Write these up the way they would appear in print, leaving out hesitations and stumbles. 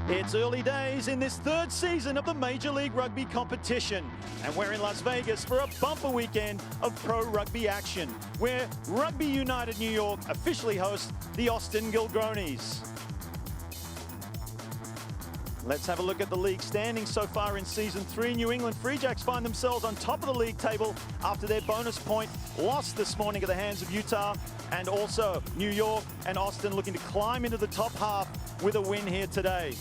It's early days in this third season of the Major League Rugby competition, and we're in Las Vegas for a bumper weekend of pro rugby action, where Rugby United New York officially hosts the Austin Gilgronis. Let's have a look at the league standings so far in Season 3. New England Free Jacks find themselves on top of the league table after their bonus point loss this morning at the hands of Utah, and also New York and Austin looking to climb into the top half with a win here today.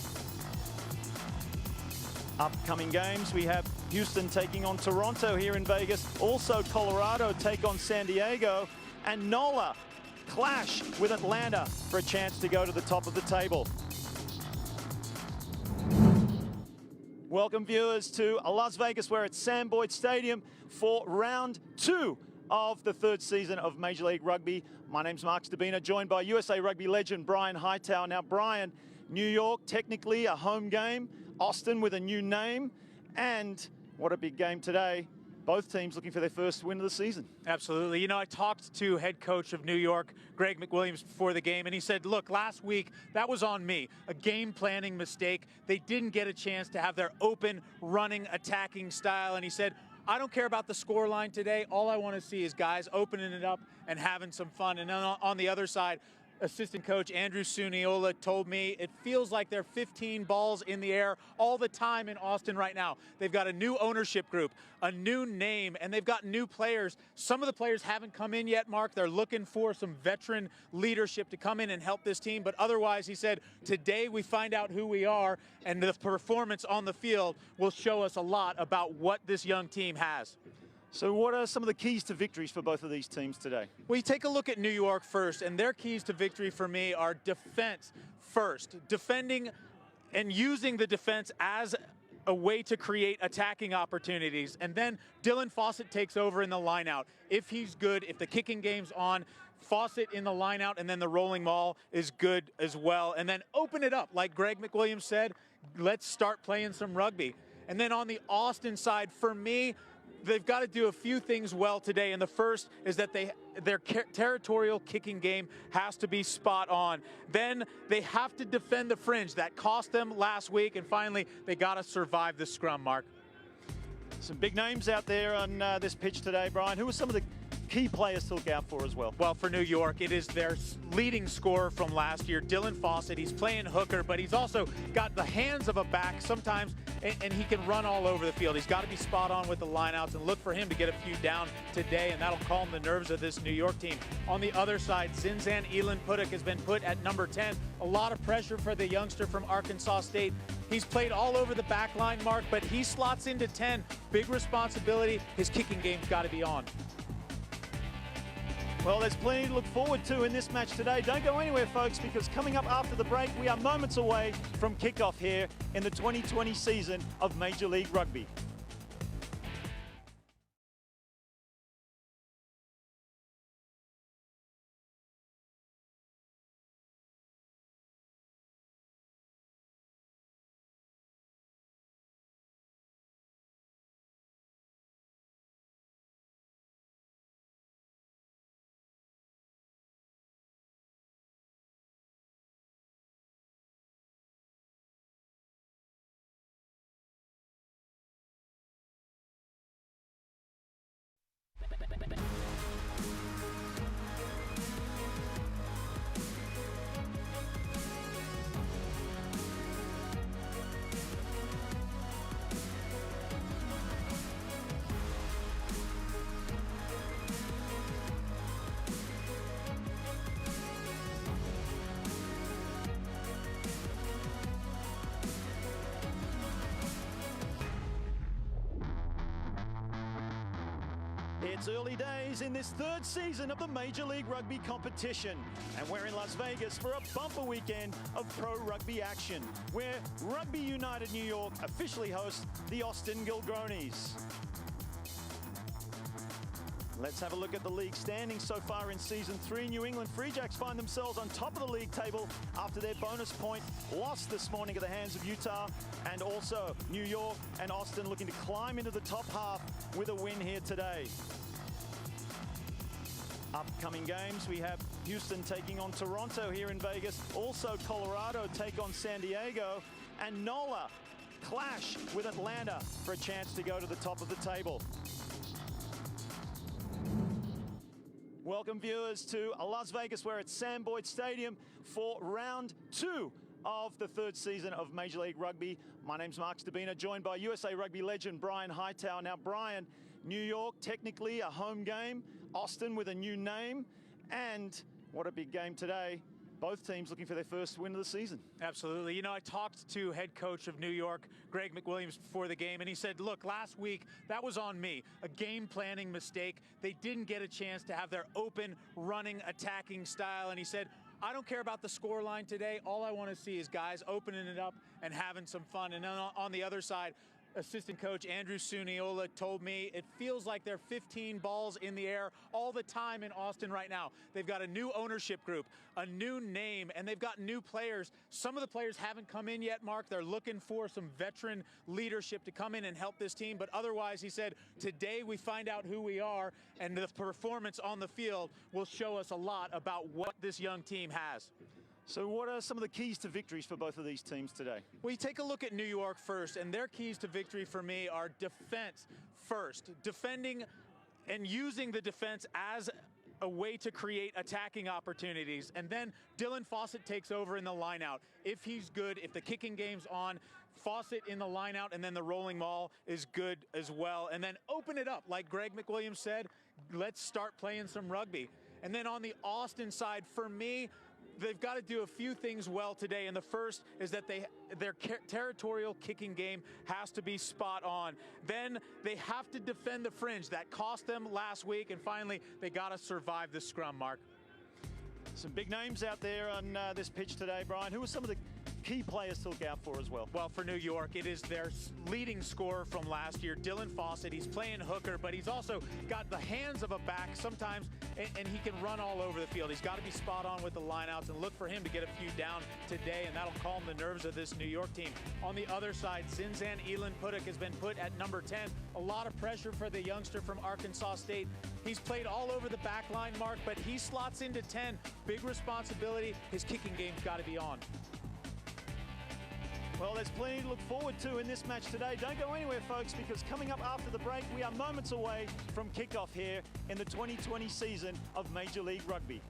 Upcoming games, we have Houston taking on Toronto here in Vegas. Also Colorado take on San Diego, and NOLA clash with Atlanta for a chance to go to the top of the table. Welcome viewers to Las Vegas. We're at Sam Boyd Stadium for round 2 of the third season of Major League Rugby. My name's Mark Stabina, joined by USA Rugby legend Brian Hightower. Now Brian, New York technically a home game, Austin with a new name, and what a big game today. Both teams looking for their first win of the season. Absolutely. You know, I talked to head coach of New York, Greg McWilliams, before the game, and he said, look, last week, that was on me. A game planning mistake. They didn't get a chance to have their open, running, attacking style, and he said, I don't care about the score line today. All I want to see is guys opening it up and having some fun. And then on the other side, assistant coach Andrew Suniola told me it feels like there are 15 balls in the air all the time in Austin right now. They've got a new ownership group, a new name, and they've got new players. Some of the players haven't come in yet, Mark. They're looking for some veteran leadership to come in and help this team. But otherwise, he said, today we find out who we are, and the performance on the field will show us a lot about what this young team has. So what are some of the keys to victories for both of these teams today? Well, you take a look at New York first, and their keys to victory for me are defense first. Defending and using the defense as a way to create attacking opportunities. And then Dylan Fawcett takes over in the lineout. If he's good, if the kicking game's on, Fawcett in the lineout, and then the rolling maul is good as well. And then open it up, like Greg McWilliams said, let's start playing some rugby. And then on the Austin side, for me, they've got to do a few things well today, and the first is that their territorial kicking game has to be spot on. Then they have to defend the fringe. That cost them last week, and finally, they got to survive the scrum, Mark. Some big names out there on this pitch today, Brian. Who are some of the key players to look out for as well? Well, for New York, it is their leading scorer from last year, Dylan Fawcett. He's playing hooker, but he's also got the hands of a back sometimes, and he can run all over the field. He's got to be spot on with the lineouts, and look for him to get a few down today, and that'll calm the nerves of this New York team. On the other side, Zinzan Elon Puduk has been put at number 10. A lot of pressure for the youngster from Arkansas State. He's played all over the back line, Mark, but he slots into 10. Big responsibility. His kicking game's got to be on. Well, there's plenty to look forward to in this match today. Don't go anywhere, folks, because coming up after the break, we are moments away from kickoff here in the 2020 season of Major League Rugby. It's early days in this third season of the Major League Rugby competition, and we're in Las Vegas for a bumper weekend of pro rugby action, where Rugby United New York officially hosts the Austin Gilgronis. Let's have a look at the league standings so far in Season 3. New England Free Jacks find themselves on top of the league table after their bonus point loss this morning at the hands of Utah, and also New York and Austin looking to climb into the top half with a win here today. Upcoming games, we have Houston taking on Toronto here in Vegas. Also Colorado take on San Diego, and NOLA clash with Atlanta for a chance to go to the top of the table. Welcome viewers to Las Vegas, where it's Sam Boyd Stadium for round 2 of the 3rd season of Major League Rugby. My name's Mark Stabina, joined by USA Rugby legend Brian Hightower. Now Brian, New York technically a home game, Austin with a new name, and what a big game today. Both teams looking for their first win of the season. Absolutely. You know, I talked to head coach of New York, Greg McWilliams, before the game, and he said, look, last week, that was on me. A game planning mistake. They didn't get a chance to have their open, running, attacking style, and he said, I don't care about the score line today. All I want to see is guys opening it up and having some fun. And then on the other side, assistant coach Andrew Suniola told me it feels like they're 15 balls in the air all the time in Austin right now. They've got a new ownership group, a new name, and they've got new players. Some of the players haven't come in yet, Mark. They're looking for some veteran leadership to come in and help this team. But otherwise, he said, today we find out who we are, and the performance on the field will show us a lot about what this young team has. So what are some of the keys to victories for both of these teams today? Well, you take a look at New York first, and their keys to victory for me are defense first. Defending and using the defense as a way to create attacking opportunities. And then Dylan Fawcett takes over in the lineout. If he's good, if the kicking game's on, Fawcett in the lineout, and then the rolling maul is good as well. And then open it up. Like Greg McWilliams said, let's start playing some rugby. And then on the Austin side, for me, they've got to do a few things well today, and the first is that their territorial kicking game has to be spot on. Then they have to defend the fringe. That cost them last week, and finally, they got to survive the scrum, Mark. Some big names out there on this pitch today, Brian. Who are some of the key players to look out for as well? Well, for New York, it is their leading scorer from last year, Dylan Fawcett. He's playing hooker, but he's also got the hands of a back sometimes, and he can run all over the field. He's got to be spot on with the lineouts, and look for him to get a few down today, and that'll calm the nerves of this New York team. On the other side, Zinzan Elon Puddock has been put at number 10. A lot of pressure for the youngster from Arkansas State. He's played all over the back line, Mark, but he slots into 10. Big responsibility. His kicking game's got to be on. Well, there's plenty to look forward to in this match today. Don't go anywhere, folks, because coming up after the break, we are moments away from kickoff here in the 2020 season of Major League Rugby.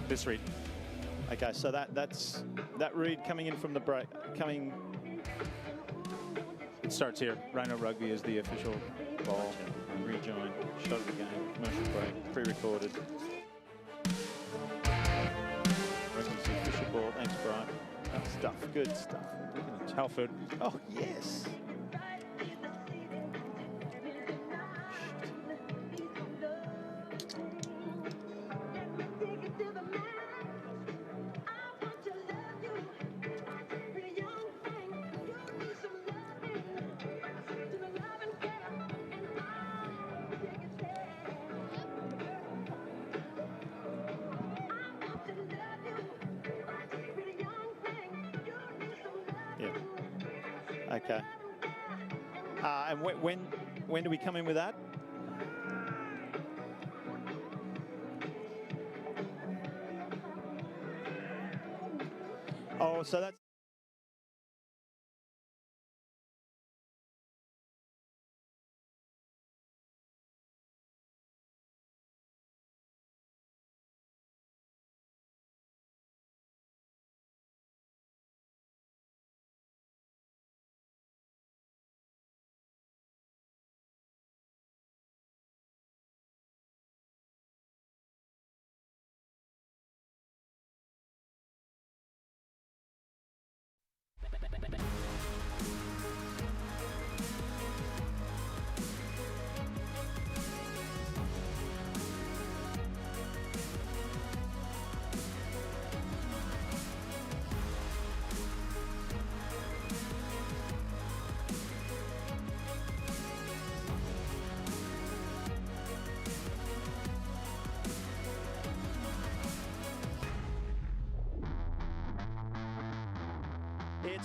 This read. Okay, so that's that read coming in from the break. It starts here. Rhino Rugby is the official ball. Rejoin. Shot of the game. Commercial break. Pre-recorded. Rugby's the official ball. Thanks, Brian. Good stuff. Good stuff. Halford. Oh yes. Okay. And when do we come in with that? Oh, so that's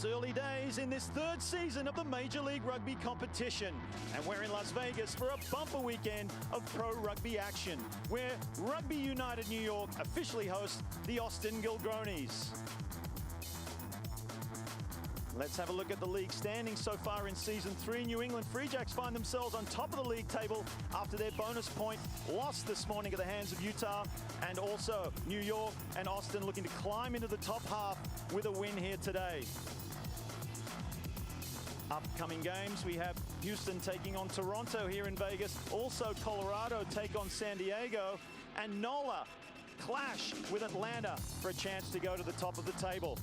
It's early days in this third season of the Major League Rugby competition, and we're in Las Vegas for a bumper weekend of pro rugby action, where Rugby United New York officially hosts the Austin Gilgronis. Let's have a look at the league standings so far in Season 3. New England Free Jacks find themselves on top of the league table after their bonus point loss this morning at the hands of Utah, and also New York and Austin looking to climb into the top half with a win here today. Upcoming games, we have Houston taking on Toronto here in Vegas. Also Colorado take on San Diego, and NOLA clash with Atlanta for a chance to go to the top of the table.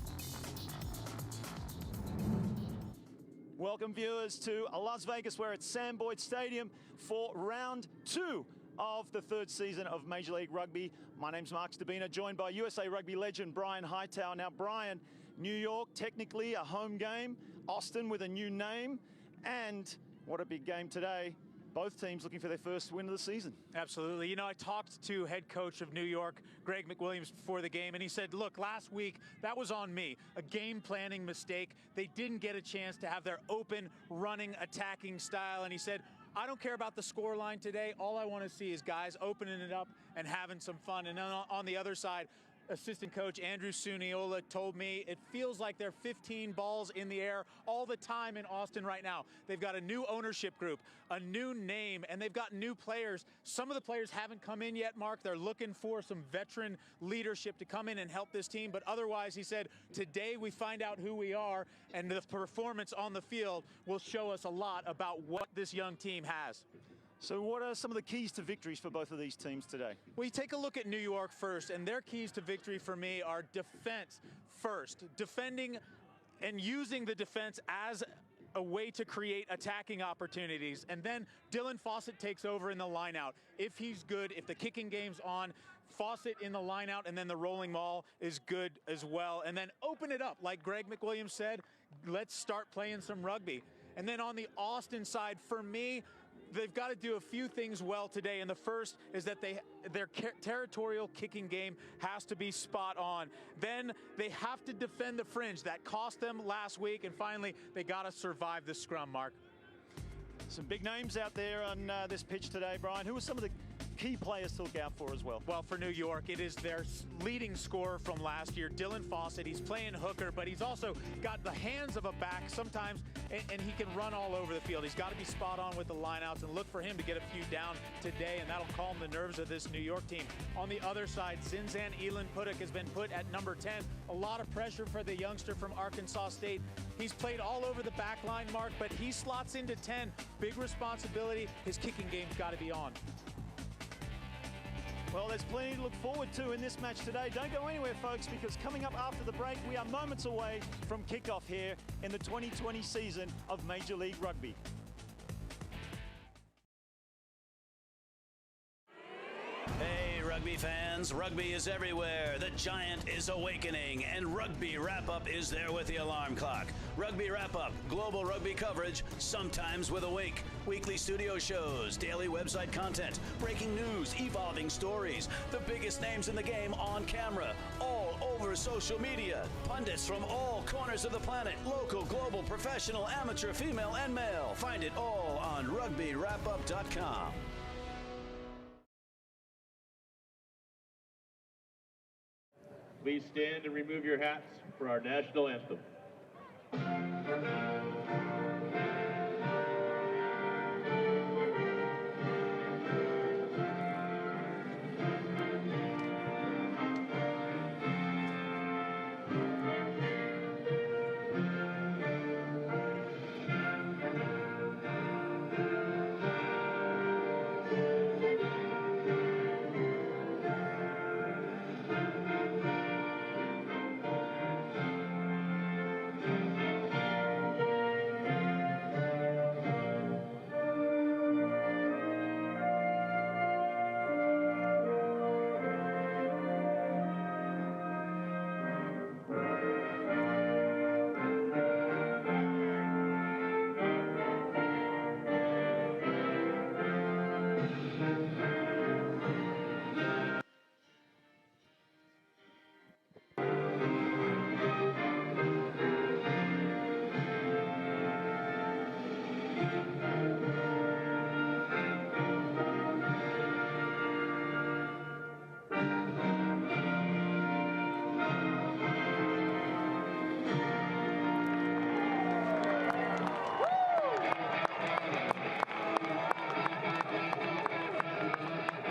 Welcome viewers to Las Vegas, where it's Sam Boyd Stadium for round 2 of the third season of Major League Rugby. My name's Mark Stabina, joined by USA Rugby legend Brian Hightower. Now Brian, New York technically a home game, Austin with a new name, and what a big game today. Both teams looking for their first win of the season. Absolutely. You know, I talked to head coach of New York, Greg McWilliams, before the game, and he said, look, last week, that was on me. A game planning mistake. They didn't get a chance to have their open, running, attacking style, and he said, I don't care about the score line today. All I want to see is guys opening it up and having some fun. And then on the other side, assistant coach Andrew Suniola told me it feels like they're 15 balls in the air all the time in Austin right now. They've got a new ownership group, a new name, and they've got new players. Some of the players haven't come in yet, Mark. They're looking for some veteran leadership to come in and help this team. But otherwise, he said, today we find out who we are, and the performance on the field will show us a lot about what this young team has. So what are some of the keys to victories for both of these teams today? Well, you take a look at New York first, and their keys to victory for me are defense first. Defending and using the defense as a way to create attacking opportunities. And then Dylan Fawcett takes over in the lineout. If he's good, if the kicking game's on, Fawcett in the lineout, and then the rolling maul is good as well. And then open it up. Like Greg McWilliams said, let's start playing some rugby. And then on the Austin side, for me, they've got to do a few things well today, and the first is that their territorial kicking game has to be spot on. Then they have to defend the fringe. That cost them last week, and finally, they got to survive the scrum, Mark. Some big names out there on this pitch today, Brian. Who are some of the key players to look out for as well? Well, for New York, it is their leading scorer from last year, Dylan Fawcett. He's playing hooker, but he's also got the hands of a back sometimes, and he can run all over the field. He's got to be spot on with the lineouts, and look for him to get a few down today, and that'll calm the nerves of this New York team. On the other side, Zinzan Elon Puduk has been put at number 10. A lot of pressure for the youngster from Arkansas State. He's played all over the back line, Mark, but he slots into 10. Big responsibility. His kicking game's got to be on. Well, there's plenty to look forward to in this match today. Don't go anywhere, folks, because coming up after the break, we are moments away from kickoff here in the 2020 season of Major League Rugby. Hey, rugby fans, rugby is everywhere. The giant is awakening, and Rugby Wrap-Up is there with the alarm clock. Rugby Wrap-Up, global rugby coverage, sometimes with a wink. Weekly studio shows, daily website content, breaking news, evolving stories, the biggest names in the game on camera, all over social media. Pundits from all corners of the planet, local, global, professional, amateur, female, and male. Find it all on rugbywrapup.com. Please stand and remove your hats for our national anthem.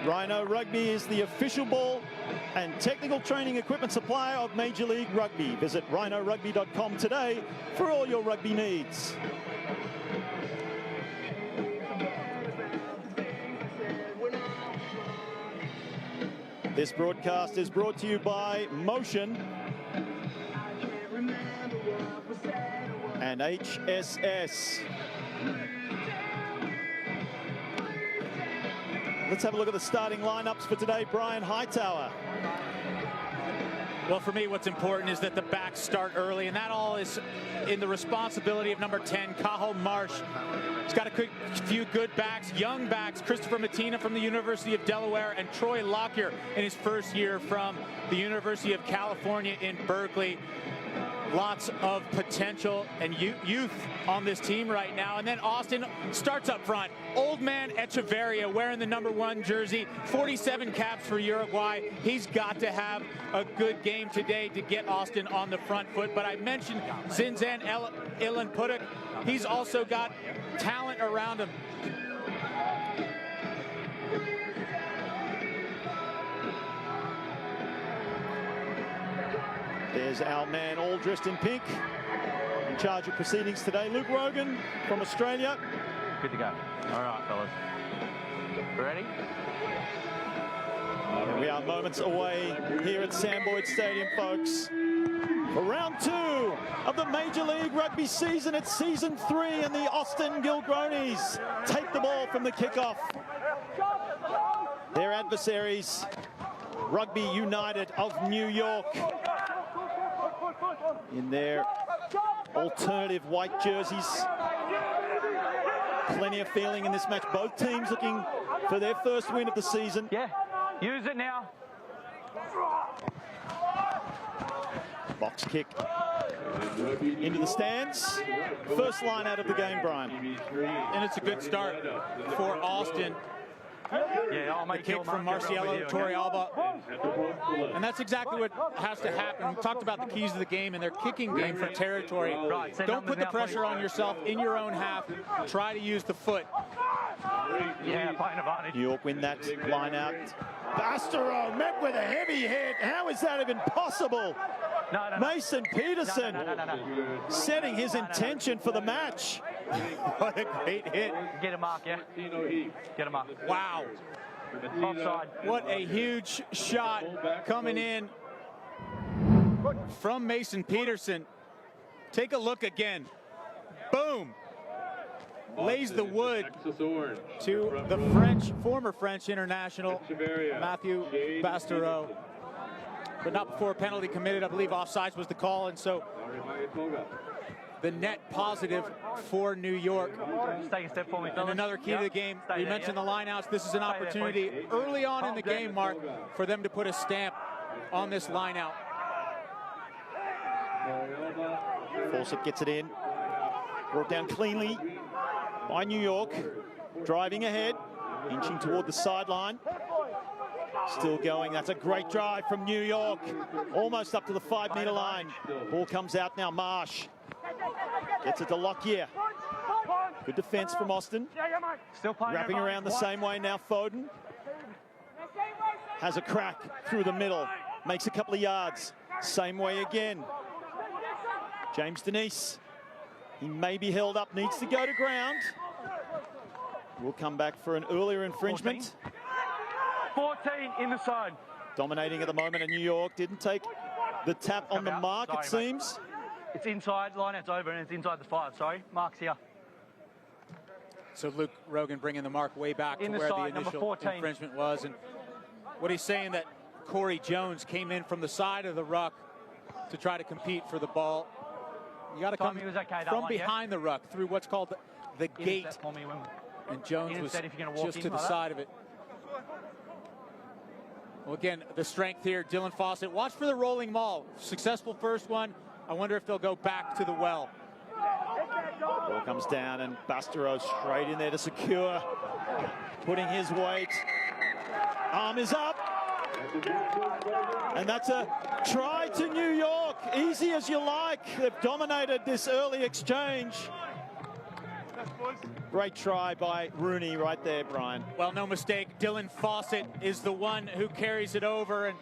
Rhino Rugby is the official ball and technical training equipment supplier of Major League Rugby. Visit rhinorugby.com today for all your rugby needs. This broadcast is brought to you by Motion and HSS. Let's have a look at the starting lineups for today. Brian Hightower. Well, for me, what's important is that the backs start early, and that all is in the responsibility of number 10, Cahill Marsh. He's got a few good backs, young backs, Christopher Mattina from the University of Delaware and Troy Lockyer in his first year from the University of California in Berkeley. Lots of potential and youth on this team right now. And then Austin starts up front. Old man Echeverria wearing the number 1 jersey, 47 caps for Uruguay. He's got to have a good game today to get Austin on the front foot. But I mentioned Zinzan Ilan Puduk. He's also got talent around him. There's our man all dressed in pink, in charge of proceedings today. Luke Rogan from Australia. Good to go. All right, fellas. Ready? And we are moments away here at Sam Boyd Stadium, folks, for round 2 of the Major League Rugby season. It's season 3, and the Austin Gilgronis take the ball from the kickoff. Their adversaries, Rugby United of New York, in their alternative white jerseys. Plenty of feeling in this match. Both teams looking for their first win of the season. Yeah, use it now. Box kick into the stands. First line out of the game, Brian. And it's a good start for Austin. Yeah, I'll make the kick from Marciello Torrealba. And that's exactly what has to happen. We talked about the keys of the game and their kicking game for territory. Right, don't put the pressure on yourself in your own half. Try to use the foot. Yeah, playing advantage. New York win that line out. Bastareaud met with a heavy hit. How is that even possible? No. Mason Peterson setting his intention for the match. What a great hit. Get a mark, yeah? Get a mark. Wow. Offside. What a huge shot coming in from Mason Peterson. Take a look again. Boom. Lays the wood to the former French international, Mathieu Bastareaud. But not before a penalty committed. I believe offsides was the call, and so the net positive for New York. Just take a step for me, fellas. And another key to the game, Stay we there, mentioned yeah? the lineouts. This is an opportunity early on in the game, Mark, for them to put a stamp on this lineout. Fawcett gets it in. Brought down cleanly by New York. Driving ahead, inching toward the sideline. Still going. That's a great drive from New York. Almost up to the 5-meter line. Ball comes out now. Marsh gets it to Lockyer. Good defense from Austin. Still playing Wrapping around the same way now. Foden has a crack through the middle. Makes a couple of yards. Same way again. James Denise. He may be held up. Needs to go to ground. We'll come back for an earlier infringement. 14 in the side. Dominating at the moment in New York. Didn't take the tap on the mark, it seems. It's inside, lineout's over, and it's inside the 5. Sorry, mark's here. So Luke Rogan bringing the mark way back to where the initial infringement was. And what he's saying that Corey Jones came in from the side of the ruck to try to compete for the ball. You got to come from behind the ruck through what's called the gate. And Jones was just to the side of it. Well, again, the strength here, Dylan Fawcett. Watch for the rolling maul. Successful first one. I wonder if they'll go back to the well. Ball comes down and Bastareaud straight in there to secure. Putting his weight. Arm is up. And that's a try to New York. Easy as you like. They've dominated this early exchange. Great try by Rooney right there, Brian. Well, no mistake. Dylan Fawcett is the one who carries it over and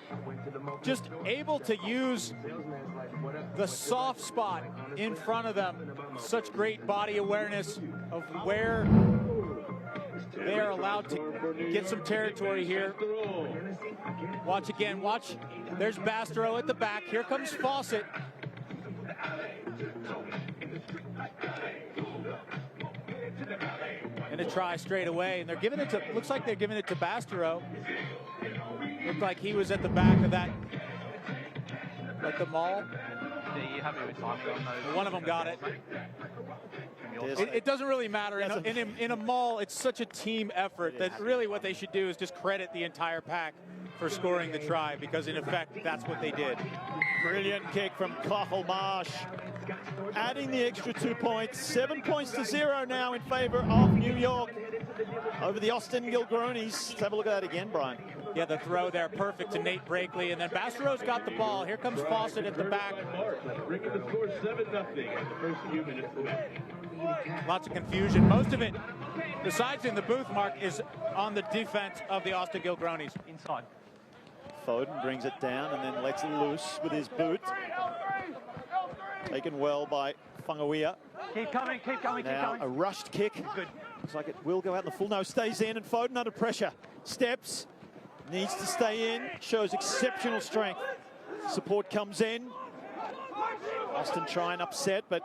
just able to use the soft spot in front of them. Such great body awareness of where they are allowed to get some territory here. Watch again, watch. There's Bastereau at the back. Here comes Fawcett. And a try straight away, and they're giving it to, looks like they're giving it to Bastereau. Looked like he was at the back of that, like the maul. One of them got it. It doesn't really matter. In a maul, it's such a team effort that really what they should do is just credit the entire pack for scoring the try, because in effect, that's what they did. Brilliant kick from Clochel Marsh, adding the extra 2 points. 7 points to 0 now in favor of New York over the Austin Gilgronis. Let's have a look at that again, Brian. Yeah, the throw there, perfect to Nate Brakely, and then Bastereau's got the ball. Here comes Fawcett at the back. Bringing the score 7-0 at the first few minutes of the match. Lots of confusion. Most of it, besides in the booth, Mark, is on the defense of the Austin Gilgronis. Inside. Foden brings it down and then lets it loose with his boot. Taken well by Whangaia. Keep coming, keep coming, keep Now coming. a rushed kick. Good. Looks like it will go out in the full. No, stays in, and Foden under pressure. Steps, needs to stay in, shows exceptional strength. Support comes in. Austin try and upset, but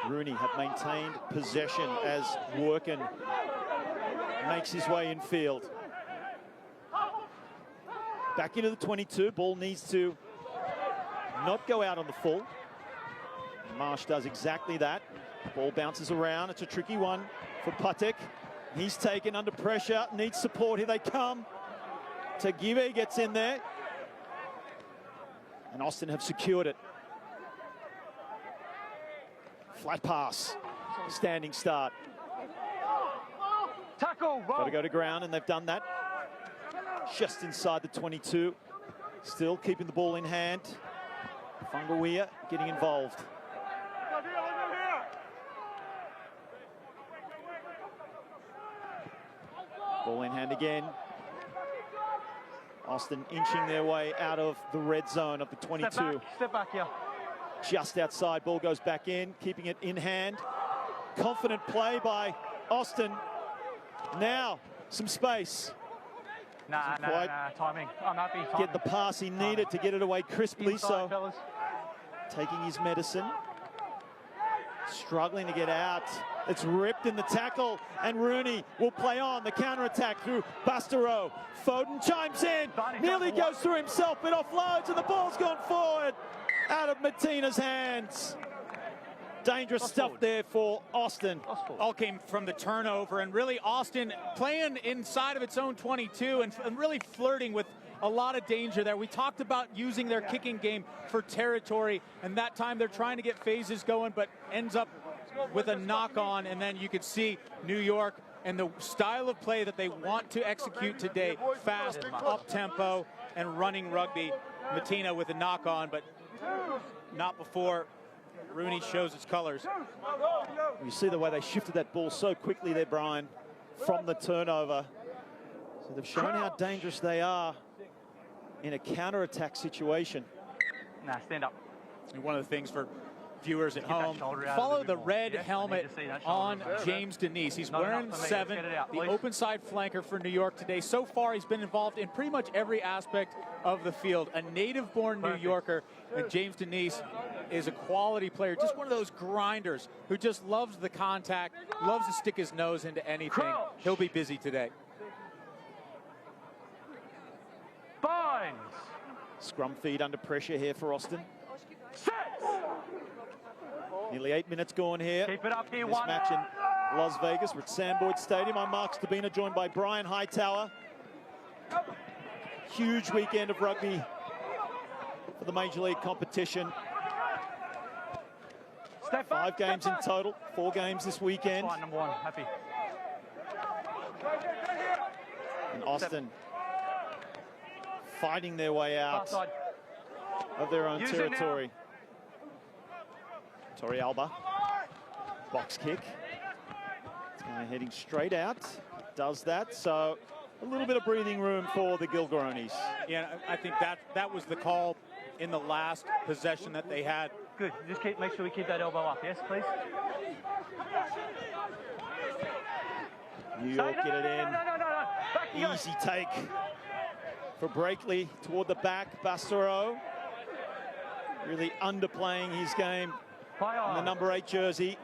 Rooney have maintained possession as Workin makes his way in field. Back into the 22, ball needs to not go out on the full. Marsh does exactly that. Ball bounces around, it's a tricky one for Patek. He's taken under pressure, needs support, here they come. Tagibe gets in there. And Austin have secured it. Flat pass, standing start. Tackle, roll. Got to go to ground, and they've done that. Just inside the 22. Still keeping the ball in hand. Whangaia getting involved. Ball in hand again. Austin inching their way out of the red zone of the 22. Step back here. Just outside, ball goes back in, keeping it in hand. Confident play by Austin. Now, some space. Nah, timing. I'm happy. Timing. Get the pass he needed to get it away crisply. Inside, So fellas. taking his medicine. Struggling to get out. It's ripped in the tackle, and Rooney will play on the counter-attack through Bastereau. Foden chimes in, nearly goes through himself, but offloads, and the ball's gone forward out of Matina's hands. Dangerous stuff there for Austin. All came from the turnover, and really Austin playing inside of its own 22 and really flirting with a lot of danger there. We talked about using their kicking game for territory, and that time they're trying to get phases going, but ends up with a knock-on, and then you could see New York and the style of play that they want to execute today, fast, up-tempo, and running rugby. Matina with a knock-on, but not before Rooney shows its colors. You see the way they shifted that ball so quickly there, Brian, from the turnover. So they've shown how dangerous they are in a counter-attack situation. Nah, stand up. And one of the things for viewers at Get that home, shoulder out follow a bit the more. red Yeah, I helmet need to see that on shoulder. James Denise. He's Not wearing enough for me. 7, Let's get it out, the please. open side flanker for New York today. So far, he's been involved in pretty much every aspect of the field. A native-born New Yorker, and James Denise is a quality player, just one of those grinders who just loves the contact, loves to stick his nose into anything. He'll be busy today. Binds. Scrum feed under pressure here for Austin. Sets. Nearly 8 minutes gone here. Keep it up here, This one. match in Las Vegas. We're at Sam Boyd Stadium. I'm Mark Stabina, joined by Brian Hightower. Huge weekend of rugby for the Major League competition. Step back, 5 games step in back. total, 4 games this weekend. Fine, number 1, happy. And Austin fighting their way Far out side. of their own Use it territory. Torrealba, box kick. This guy heading straight out. does that. So a little bit of breathing room for the Gilgronis. Yeah, I think that was the call in the last possession that they had. Good. Just make sure we keep that elbow up. Yes, please. New York get it in. No. Back you go. Easy take for Breakley toward the back. Bastareaud really underplaying his game in the number 8 jersey,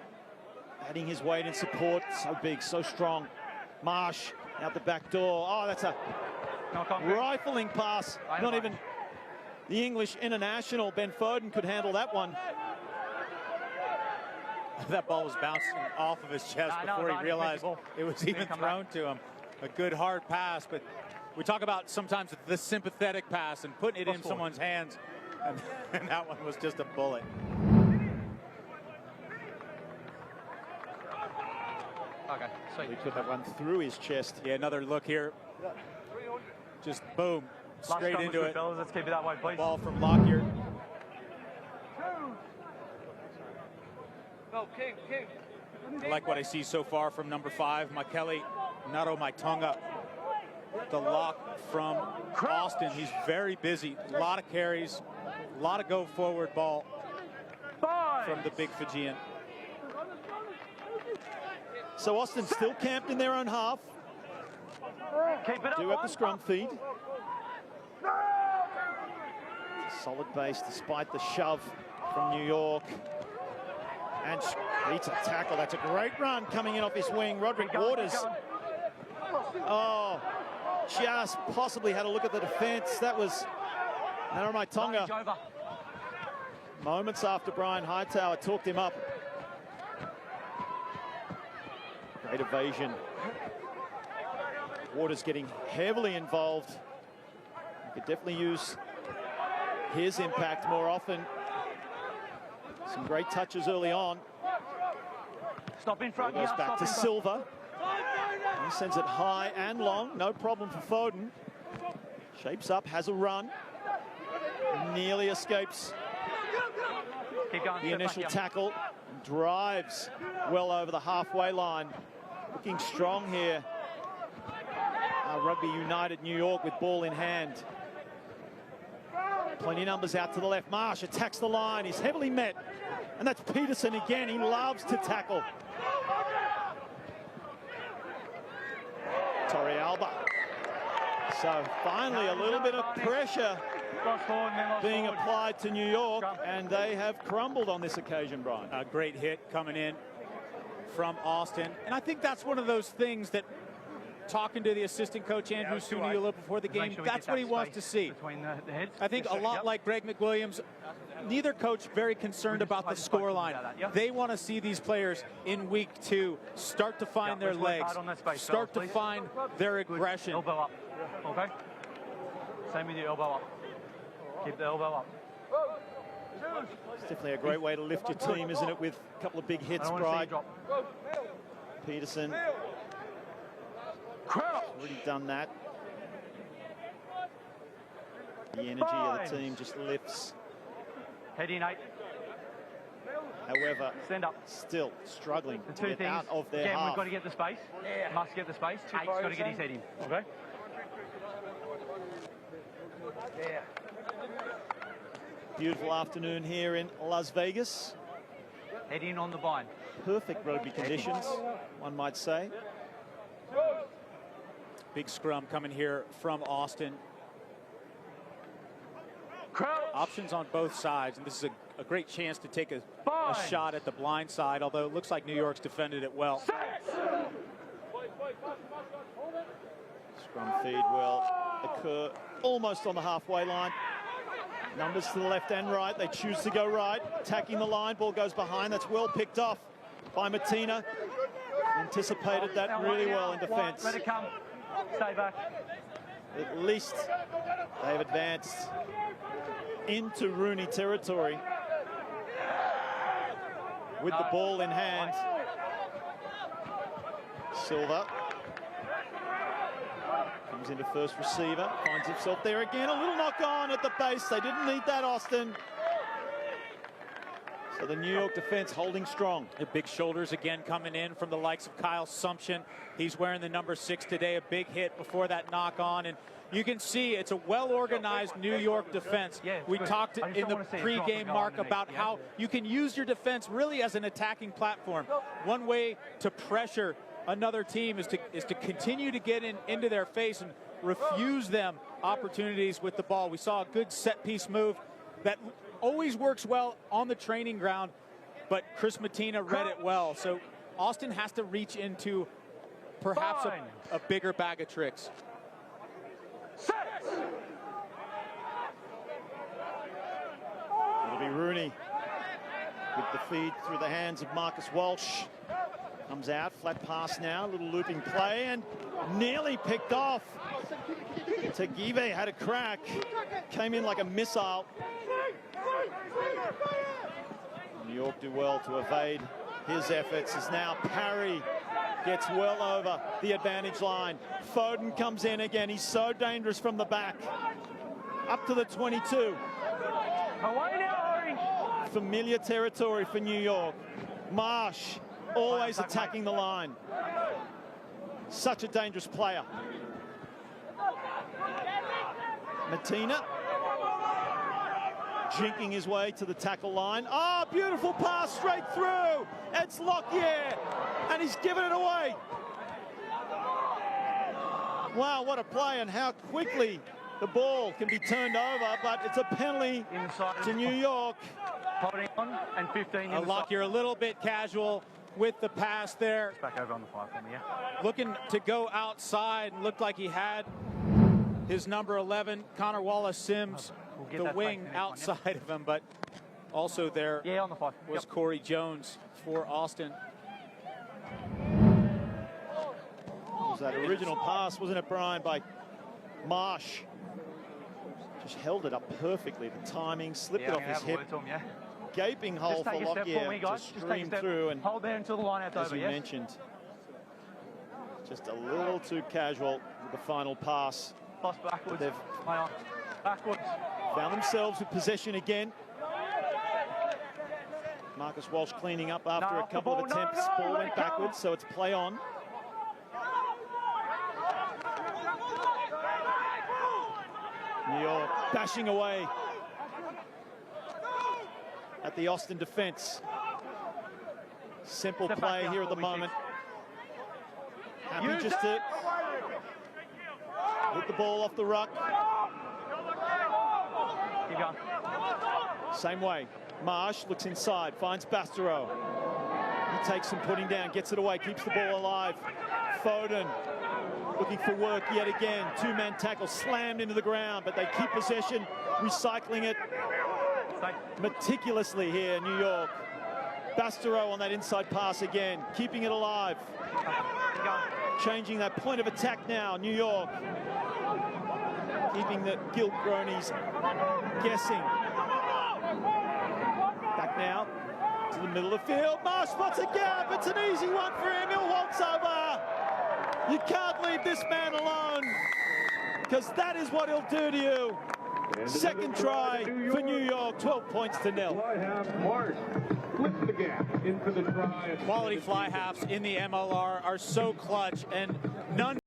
adding his weight in support. So big, so strong. Marsh out the back door. Oh, that's a rifling pass. Not even the English international Ben Foden could handle that one. That ball was bouncing off of his chest before he realized it was even thrown to him. A good hard pass, but we talk about sometimes the sympathetic pass and putting it in someone's hands, and that one was just a bullet. Okay, so He put that one through his chest. Yeah, another look here. Just boom, straight into it. Fellas, let's keep it that way, please. Ball from Lockyer. Go, King. I like what I see so far from number 5, Makele Naro Maitonga. The lock from Austin. He's very busy. A lot of carries, a lot of go forward ball from the big Fijian. So Austin still camped in their own half. Keep it up. Do have the scrum feed. Solid base despite the shove from New York. And beats a tackle. That's a great run coming in off his wing. Roderick Waters. Oh, just possibly had a look at the defense. That was Naro Maitonga. Moments after Brian Hightower talked him up. Great evasion. Waters getting heavily involved. He could definitely use his impact more often. Some great touches early on. Stop in front. Goes back to Silva. He sends it high and long. No problem for Foden. Shapes up, has a run. Nearly escapes Keep going. the initial tackle. Drives well over the halfway line. Looking strong here. Rugby United New York with ball in hand. Plenty of numbers out to the left. Marsh attacks the line. He's heavily met. And that's Peterson again. He loves to tackle. Torrealba. So finally a little bit of pressure being applied to New York, and they have crumbled on this occasion, Brian. A great hit coming in from Austin. And I think that's one of those things that, talking to the assistant coach Andrew Suniula before the game, that's what he wants to see. I think a lot like Greg McWilliams, neither coach very concerned about the scoreline. They want to see these players in week 2 start to find their legs, start to find their aggression. Elbow up. Okay. Same with your elbow up. Keep the elbow up. It's definitely a great way to lift your team, isn't it, with a couple of big hits, Bride. Peterson already done that. The energy of the team just lifts. Head in 8. However, Stand up. still struggling The to two get things. out of their Again, half. we've got to get the space. Must get the space. 8's got to get his head in. Okay. Yeah. Beautiful afternoon here in Las Vegas. Head in on the vine. Perfect rugby conditions, one might say. Big scrum coming here from Austin. Options on both sides, and this is a great chance to take a shot at the blind side, although it looks like New York's defended it well. Scrum feed will occur almost on the halfway line. Numbers to the left and right. They choose to go right. Attacking the line. Ball goes behind. That's well picked off by Martina. Anticipated that really well in defence. Let it come. Stay back. At least they've advanced into Rooney territory with the ball in hand. Silva comes into first receiver, finds himself there again. A little knock on at the base. They didn't need that, Austin. So the New York defense holding strong. The big shoulders again coming in from the likes of Kyle Sumption. He's wearing the number 6 today, a big hit before that knock on. And you can see it's a well-organized New York defense. We talked in the pre-game, Mark, about how you can use your defense really as an attacking platform. One way to pressure another team is to continue to get into their face and refuse them opportunities with the ball. We saw a good set-piece move that always works well on the training ground, but Chris Mattina read it well. So Austin has to reach into perhaps a bigger bag of tricks. It'll be Rooney with the feed through the hands of Marcus Walsh. Comes out, flat pass now, little looping play, and nearly picked off. Tagive had a crack, came in like a missile. New York do well to evade his efforts as now Parry gets well over the advantage line. Foden comes in again. He's so dangerous from the back. Up to the 22. Familiar territory for New York. Marsh always attacking the line. Such a dangerous player. Mattina jinking his way to the tackle line. Oh, beautiful pass straight through. It's Lockyer, and he's given it away. Wow, what a play, and how quickly the ball can be turned over, but it's a penalty to New York. Holding on, and 15 in Lockyer a little bit casual with the pass there. Back over on the 5 for me, yeah. Looking to go outside, and looked like he had his number 11, Connor Wallace-Sims, the wing outside of him, but also there on the 5. was Corey Jones for Austin. It was that original pass, wasn't it, Brian, by Marsh? Just held it up perfectly. The timing, slipped it off his hip. Gaping hole for Lockyer to stream through, and hold there until the line out's as over, you mentioned, just a little too casual with the final pass. Pass backwards. They've backwards. found themselves with possession again. Marcus Walsh cleaning up after a couple of attempts. Ball went backwards, so it's play on. New York bashing away at the Austin defense. Simple play here at the moment. Happy just to hit the ball off the ruck. Keep going. Same way. Marsh looks inside, finds Bastereau. He takes some putting down, gets it away, keeps the ball alive. Foden looking for work yet again. Two-man tackle slammed into the ground, but they keep possession, recycling it meticulously here, New York. Bastereau on that inside pass again, keeping it alive. Changing that point of attack now, New York. Keeping the Gilt Cronies guessing. Back now to the middle of the field. Marsh spots a gap. It's an easy one for him. He'll waltz over. You can't leave this man alone, because that is what he'll do to you. Second try for New York, 12 points to 0. Marsh splits the gap into the try. Quality fly halves in the MLR are so clutch, and none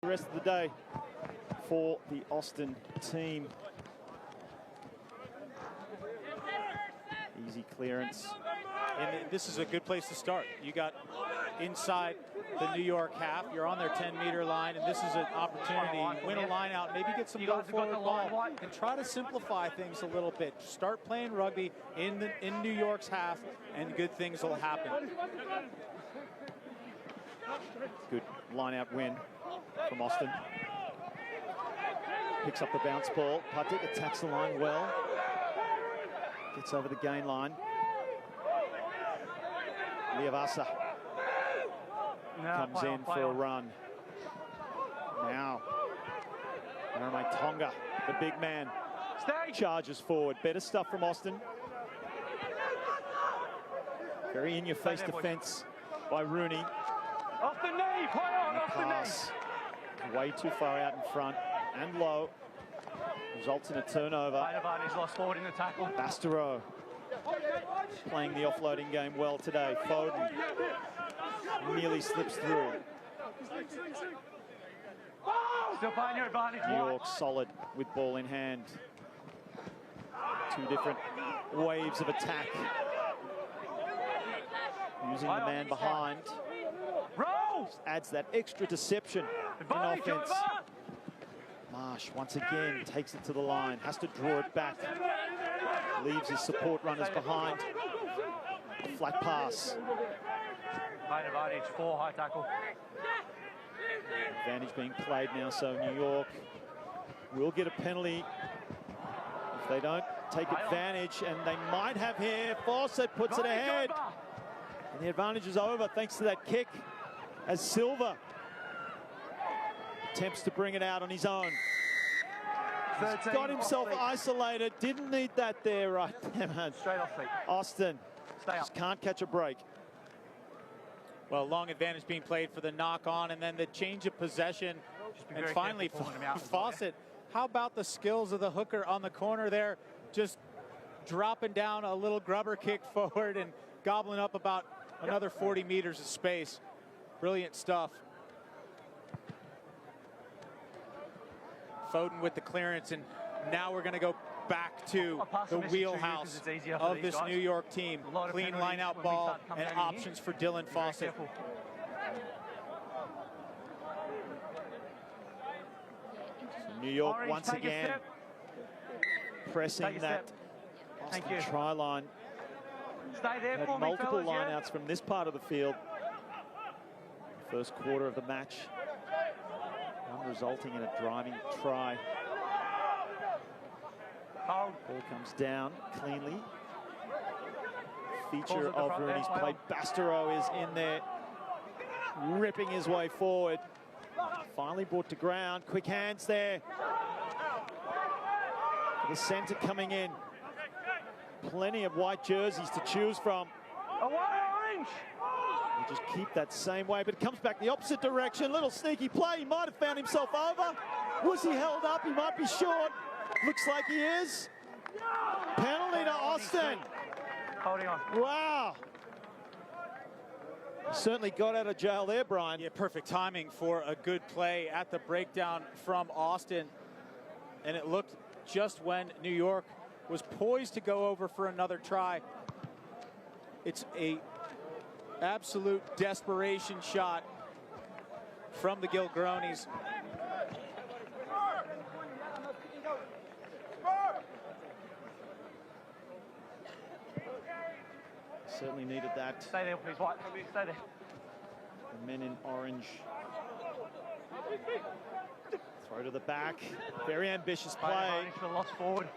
the rest of the day for the Austin team. Easy clearance. And this is a good place to start. You got inside the New York half. You're on their 10-meter line, and this is an opportunity. Win a line out, maybe get some go-forward ball, and try to simplify things a little bit. Start playing rugby in New York's half, and good things will happen. Good line-out win from Austin. Picks up the bounce ball. Patik attacks the line well. Gets over the gain line. Liavasa comes in for a run. Now, Tonga, the big man, charges forward. Better stuff from Austin. Very in-your-face defense by Rooney. Off the knee, play on, off the knee. Way too far out in front and low. Results in a turnover. He's lost forward in the tackle. Bastareaud playing the offloading game well today. Foden nearly slips through. Still playing your advantage. New York solid with ball in hand. Two different waves of attack. Using the man behind. Rolls! Adds that extra deception in offense. Marsh once again takes it to the line, has to draw it back. Leaves his support runners behind. Flat pass. High advantage, 4 high tackle. Advantage being played now, so New York will get a penalty if they don't take advantage, and they might have here. Fawcett puts it ahead. And the advantage is over thanks to that kick as Silva attempts to bring it out on his own. He's got himself isolated. Didn't need that there right there, man. Straight off feet. Austin just can't catch a break. Well, long advantage being played for the knock-on, and then the change of possession. And finally, Fawcett, how about the skills of the hooker on the corner there? Just dropping down a little grubber kick forward and gobbling up about another 40 meters of space. Brilliant stuff. Foden with the clearance, and now we're going to go back to the wheelhouse of this New York team. Clean line-out ball and options for Dylan Fawcett. New York once again pressing that Austin try line. Had multiple lineouts from this part of the field. First quarter of the match, one resulting in a driving try. Ball comes down cleanly. Feature of Rooney's play. Bastareaud is in there, ripping his way forward. Finally brought to ground. Quick hands there. The centre coming in. Plenty of white jerseys to choose from. Away orange! He'll just keep that same way, but it comes back the opposite direction. Little sneaky play. He might have found himself over. Was he held up? He might be short. Looks like he is. Penalty to Austin. Holding on. Wow. Certainly got out of jail there, Brian. Yeah, perfect timing for a good play at the breakdown from Austin. And it looked just when New York was poised to go over for another try. It's a absolute desperation shot from the Gilgronis. Certainly needed that. Stay there, please, White. Stay there. The men in orange. Throw to the back. Very ambitious play. Lost forward.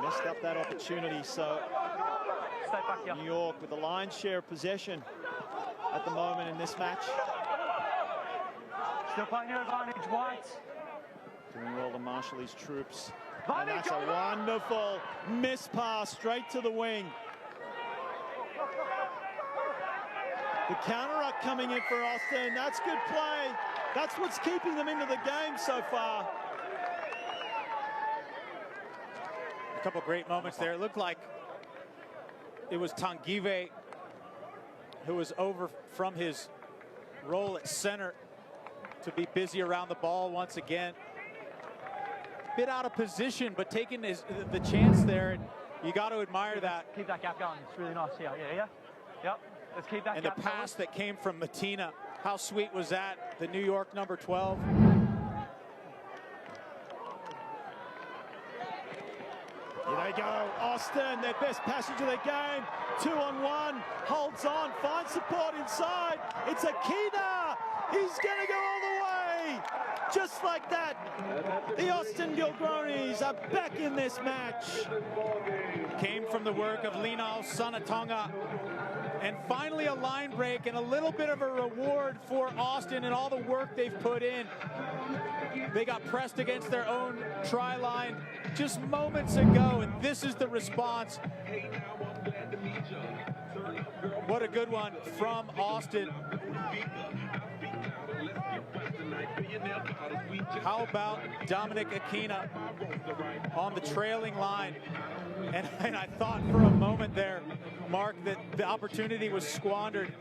Messed up that opportunity, so Stay back here. New York with the lion's share of possession at the moment in this match. Still playing your advantage, White. Doing well to marshal his troops. And that's a wonderful miss pass straight to the wing. The counter-up coming in for Austin. That's good play. That's what's keeping them into the game so far. A couple great moments there. It looked like it was Tanguy who was over from his role at center to be busy around the ball once again. Bit out of position, but taking the chance there, and you got to admire that. Keep that gap going. It's really nice here. Yeah. Yep. Let's keep that And gap the pass that came from Matina, how sweet was that? The New York number 12. Here they go, Austin, their best passage of the game. 2-on-1, holds on, finds support inside. It's Akina. He's gonna go all the way. Just like that, the Austin Gilgronis are back in this match. Came from the work of Linal Sanatonga. And finally a line break and a little bit of a reward for Austin and all the work they've put in. They got pressed against their own try line just moments ago, and this is the response. What a good one from Austin. How about Dominic Akina on the trailing line? And I thought for a moment there, Mark, that the opportunity was squandered.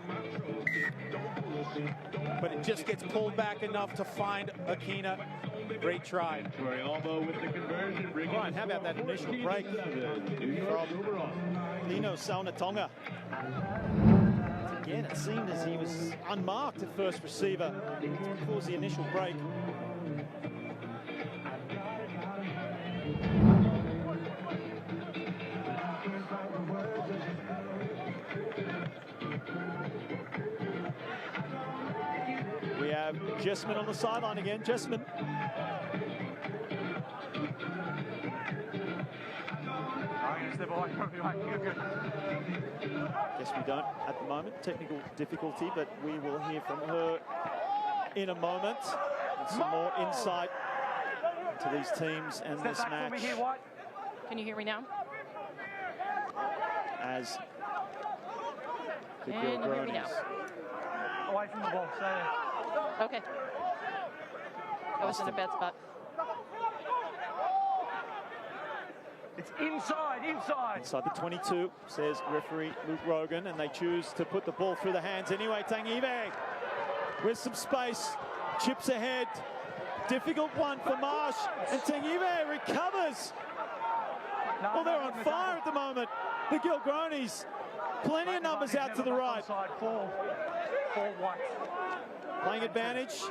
But it just gets pulled back enough to find Akina. Great try. Brian, how about that initial break from Nino Saunatonga? Again, it seemed as he was unmarked at first receiver to cause the initial break. We have Jessman on the sideline again. Jessman. Guess we don't at the moment. Technical difficulty, but we will hear from her in a moment. And some more insight into these teams and this match. Can you hear me now? As the Can you hear me now? Away from the ball. Stay there. Okay. I was in a bad spot. It's inside. Inside the 22, says referee Luke Rogan, and they choose to put the ball through the hands anyway. Tangive with some space, chips ahead. Difficult one for Marsh, and Tangive recovers. Well, they're on fire at the moment. The Gilgronis, plenty of numbers out to the right. Playing advantage.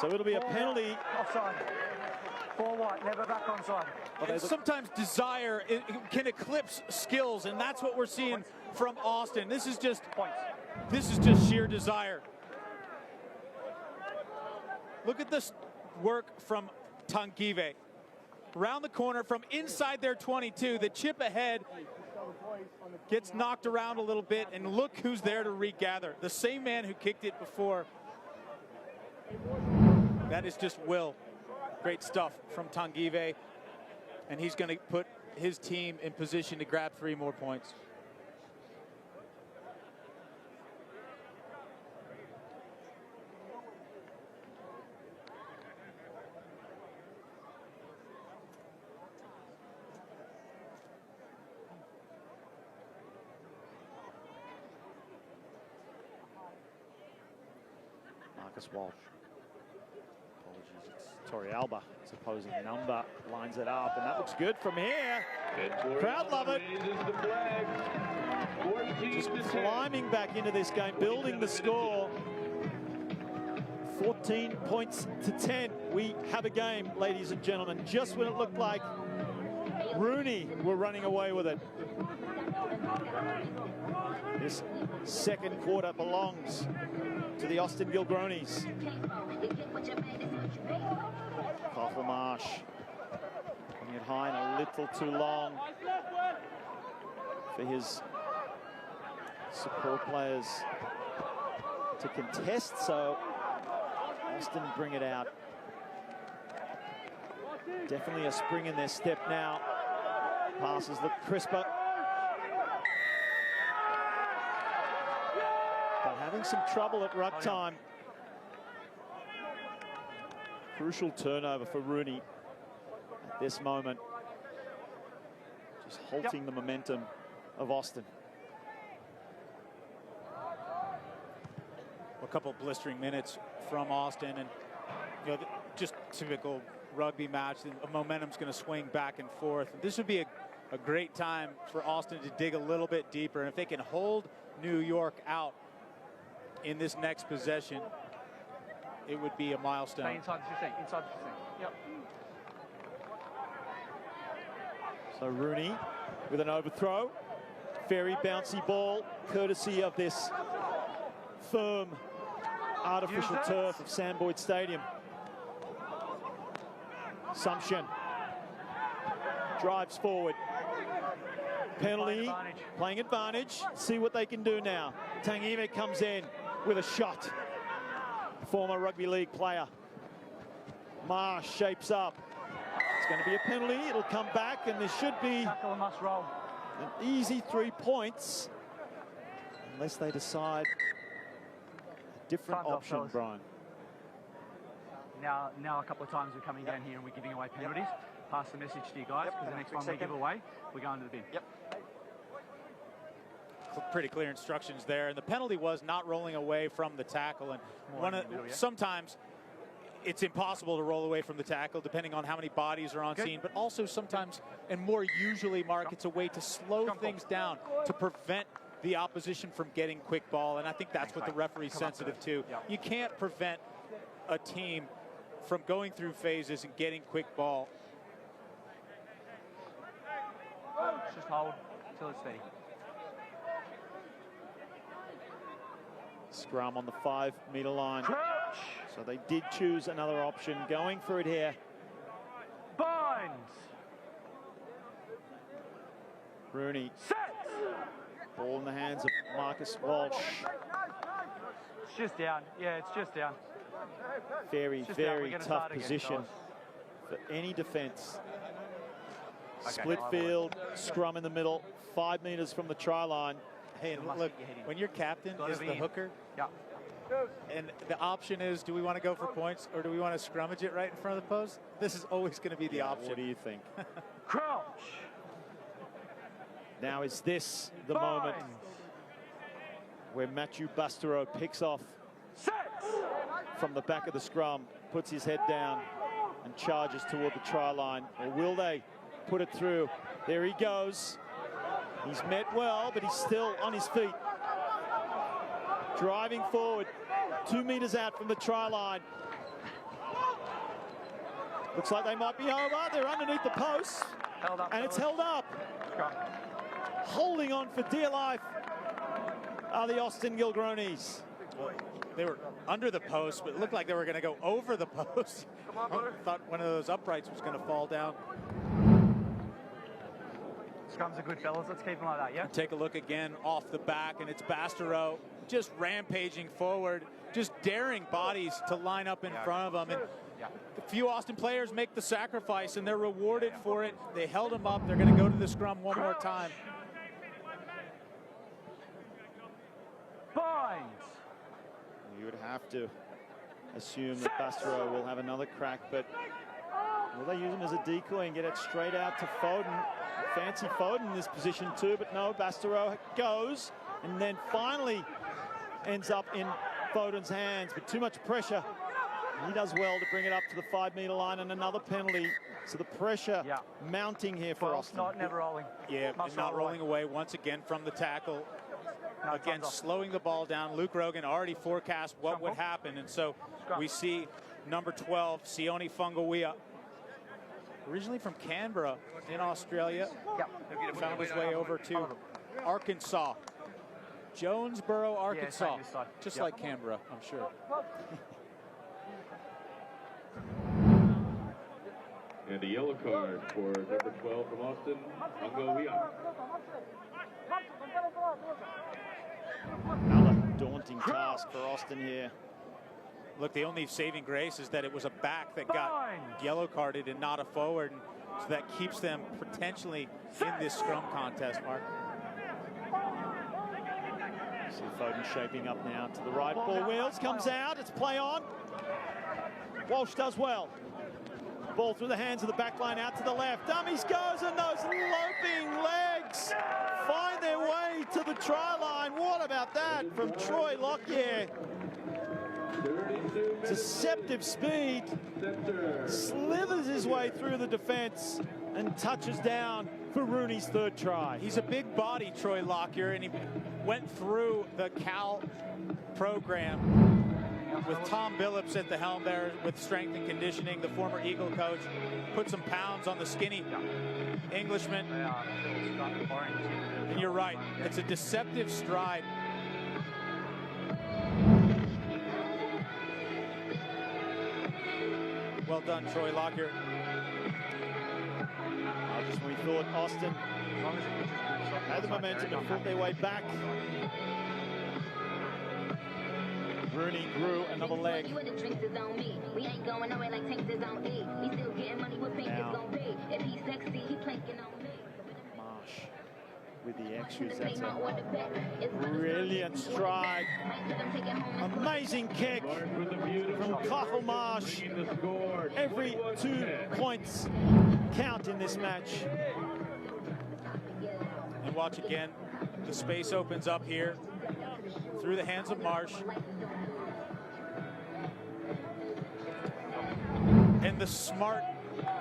So it'll be a penalty. Offside. 4 white, never back onside. And sometimes desire it can eclipse skills, and that's what we're seeing from Austin. This is just sheer desire. Look at this work from Tangive. Round the corner from inside their 22, the chip ahead gets knocked around a little bit, and look who's there to regather. The same man who kicked it before. That is just will. Great stuff from Tangive, and he's going to put his team in position to grab 3 more points. Marcus Walsh. Apologies, it's Torrealba, his opposing number, lines it up, and that looks good from here. Crowd love it. Just climbing back into this game, building the score. 14 points to 10. We have a game, ladies and gentlemen. Just when it looked like Rooney were running away with it. This second quarter belongs to the Austin Gilgronis. Koffel Marsh putting it high and a little too long for his support players to contest, so Austin bring it out. Definitely a spring in their step now. Passes look crisper. But having some trouble at ruck time. Crucial turnover for Rooney at this moment. Just halting the momentum of Austin. a couple blistering minutes from Austin, and just typical rugby match. And momentum's going to swing back and forth. This would be a great time for Austin to dig a little bit deeper, and if they can hold New York out in this next possession, it would be a milestone. Stay inside the 15. Inside the 15. Yep. So Rooney with an overthrow. Very bouncy ball, courtesy of this firm artificial turf of Sam Boyd Stadium. Sumption drives forward. Penalty, playing advantage. See what they can do now. Tangime comes in with a shot. Former rugby league player. Marsh shapes up. It's going to be a penalty. It'll come back, and there should be Tackle must roll. an easy 3 points, unless they decide a different Time's up, option, fellas. Brian. Now a couple of times we're coming down here and we're giving away penalties. Pass the message to you guys, because the next one we give away, we're going to the bin. Pretty clear instructions there, and the penalty was not rolling away from the tackle. And sometimes it's impossible to roll away from the tackle depending on how many bodies are on scene, but also sometimes, and more usually, Mark, it's a way to slow things down to prevent the opposition from getting quick ball, and I think that's what the referee's sensitive to. You can't prevent a team from going through phases and getting quick ball. Just hold till it's steady. Scrum on the 5 metre line. So they did choose another option, going for it here. Binds. Rooney. Set. Ball in the hands of Marcus Walsh. It's just down. Yeah, it's just down. Very, Just down. We're very gonna tough start again, position fellas. for any defence. Okay. Split field, scrum in the middle, 5 metres from the try line. Hey, and look, when your captain is the hooker, Yeah. and the option is, do we want to go for points or do we want to scrummage it right in front of the post? This is always going to be the option. What do you think? Crouch. Now is this the moment where Matthew Bastareaud picks off from the back of the scrum, puts his head down and charges toward the try line? Or will they put it through? There he goes. He's met well, but he's still on his feet. Driving forward, 2 metres out from the try line. Looks like they might be over. They're underneath the post, and it's held up. Holding on for dear life are the Austin Gilgronis. They were under the post, but it looked like they were going to go over the post. I thought one of those uprights was going to fall down. Scrums are good, fellas. Let's keep them like that, yeah? Take a look again off the back, and it's Bastareaud just rampaging forward, just daring bodies to line up in front of them. And a few Austin players make the sacrifice, and they're rewarded for it. They held him up. They're going to go to the scrum one more time. Binds. You would have to assume that Bastareaud will have another crack, but will they use him as a decoy and get it straight out to Foden? Fancy Foden in this position too, but no, Bastareaud goes and then finally ends up in Foden's hands, but too much pressure. He does well to bring it up to the 5 metre line, and another penalty. So the pressure mounting here for Austin. Never rolling. Yeah, and not rolling away once again from the tackle. No, again, slowing the ball down. Luke Rogan already forecast what would happen, and so we see number 12, Sione Fungawiya, originally from Canberra in Australia, found his way over to Arkansas. Jonesboro, Arkansas, just like Canberra, I'm sure. And a yellow card for number 12 from Austin, Fungawiya. Another daunting task for Austin here. Look, the only saving grace is that it was a back that got yellow carded and not a forward, and so that keeps them potentially in this scrum contest, Mark. See Foden shaping up now to the right. Ball wheels, comes out, it's play on. Walsh does well. Ball through the hands of the back line out to the left. Dummies goes, and those loping legs find their way to the try line. What about that from Troy Lockyer? Deceptive speed, slithers his way through the defense and touches down for Rooney's third try. He's a big body, Troy Lockyer, and he went through the Cal program with Tom Billups at the helm there with strength and conditioning, the former Eagle coach. Put some pounds on the skinny Englishman. And you're right, it's a deceptive stride. Well done, Troy Lockyer. Just when we thought Austin had the momentum and fought their way back, Rooney grew another leg. Now, Marsh with the extras. That's a brilliant stride. Amazing kick from Clough Marsh. Every 2 points count in this match. And watch again, the space opens up here through the hands of Marsh. And the smart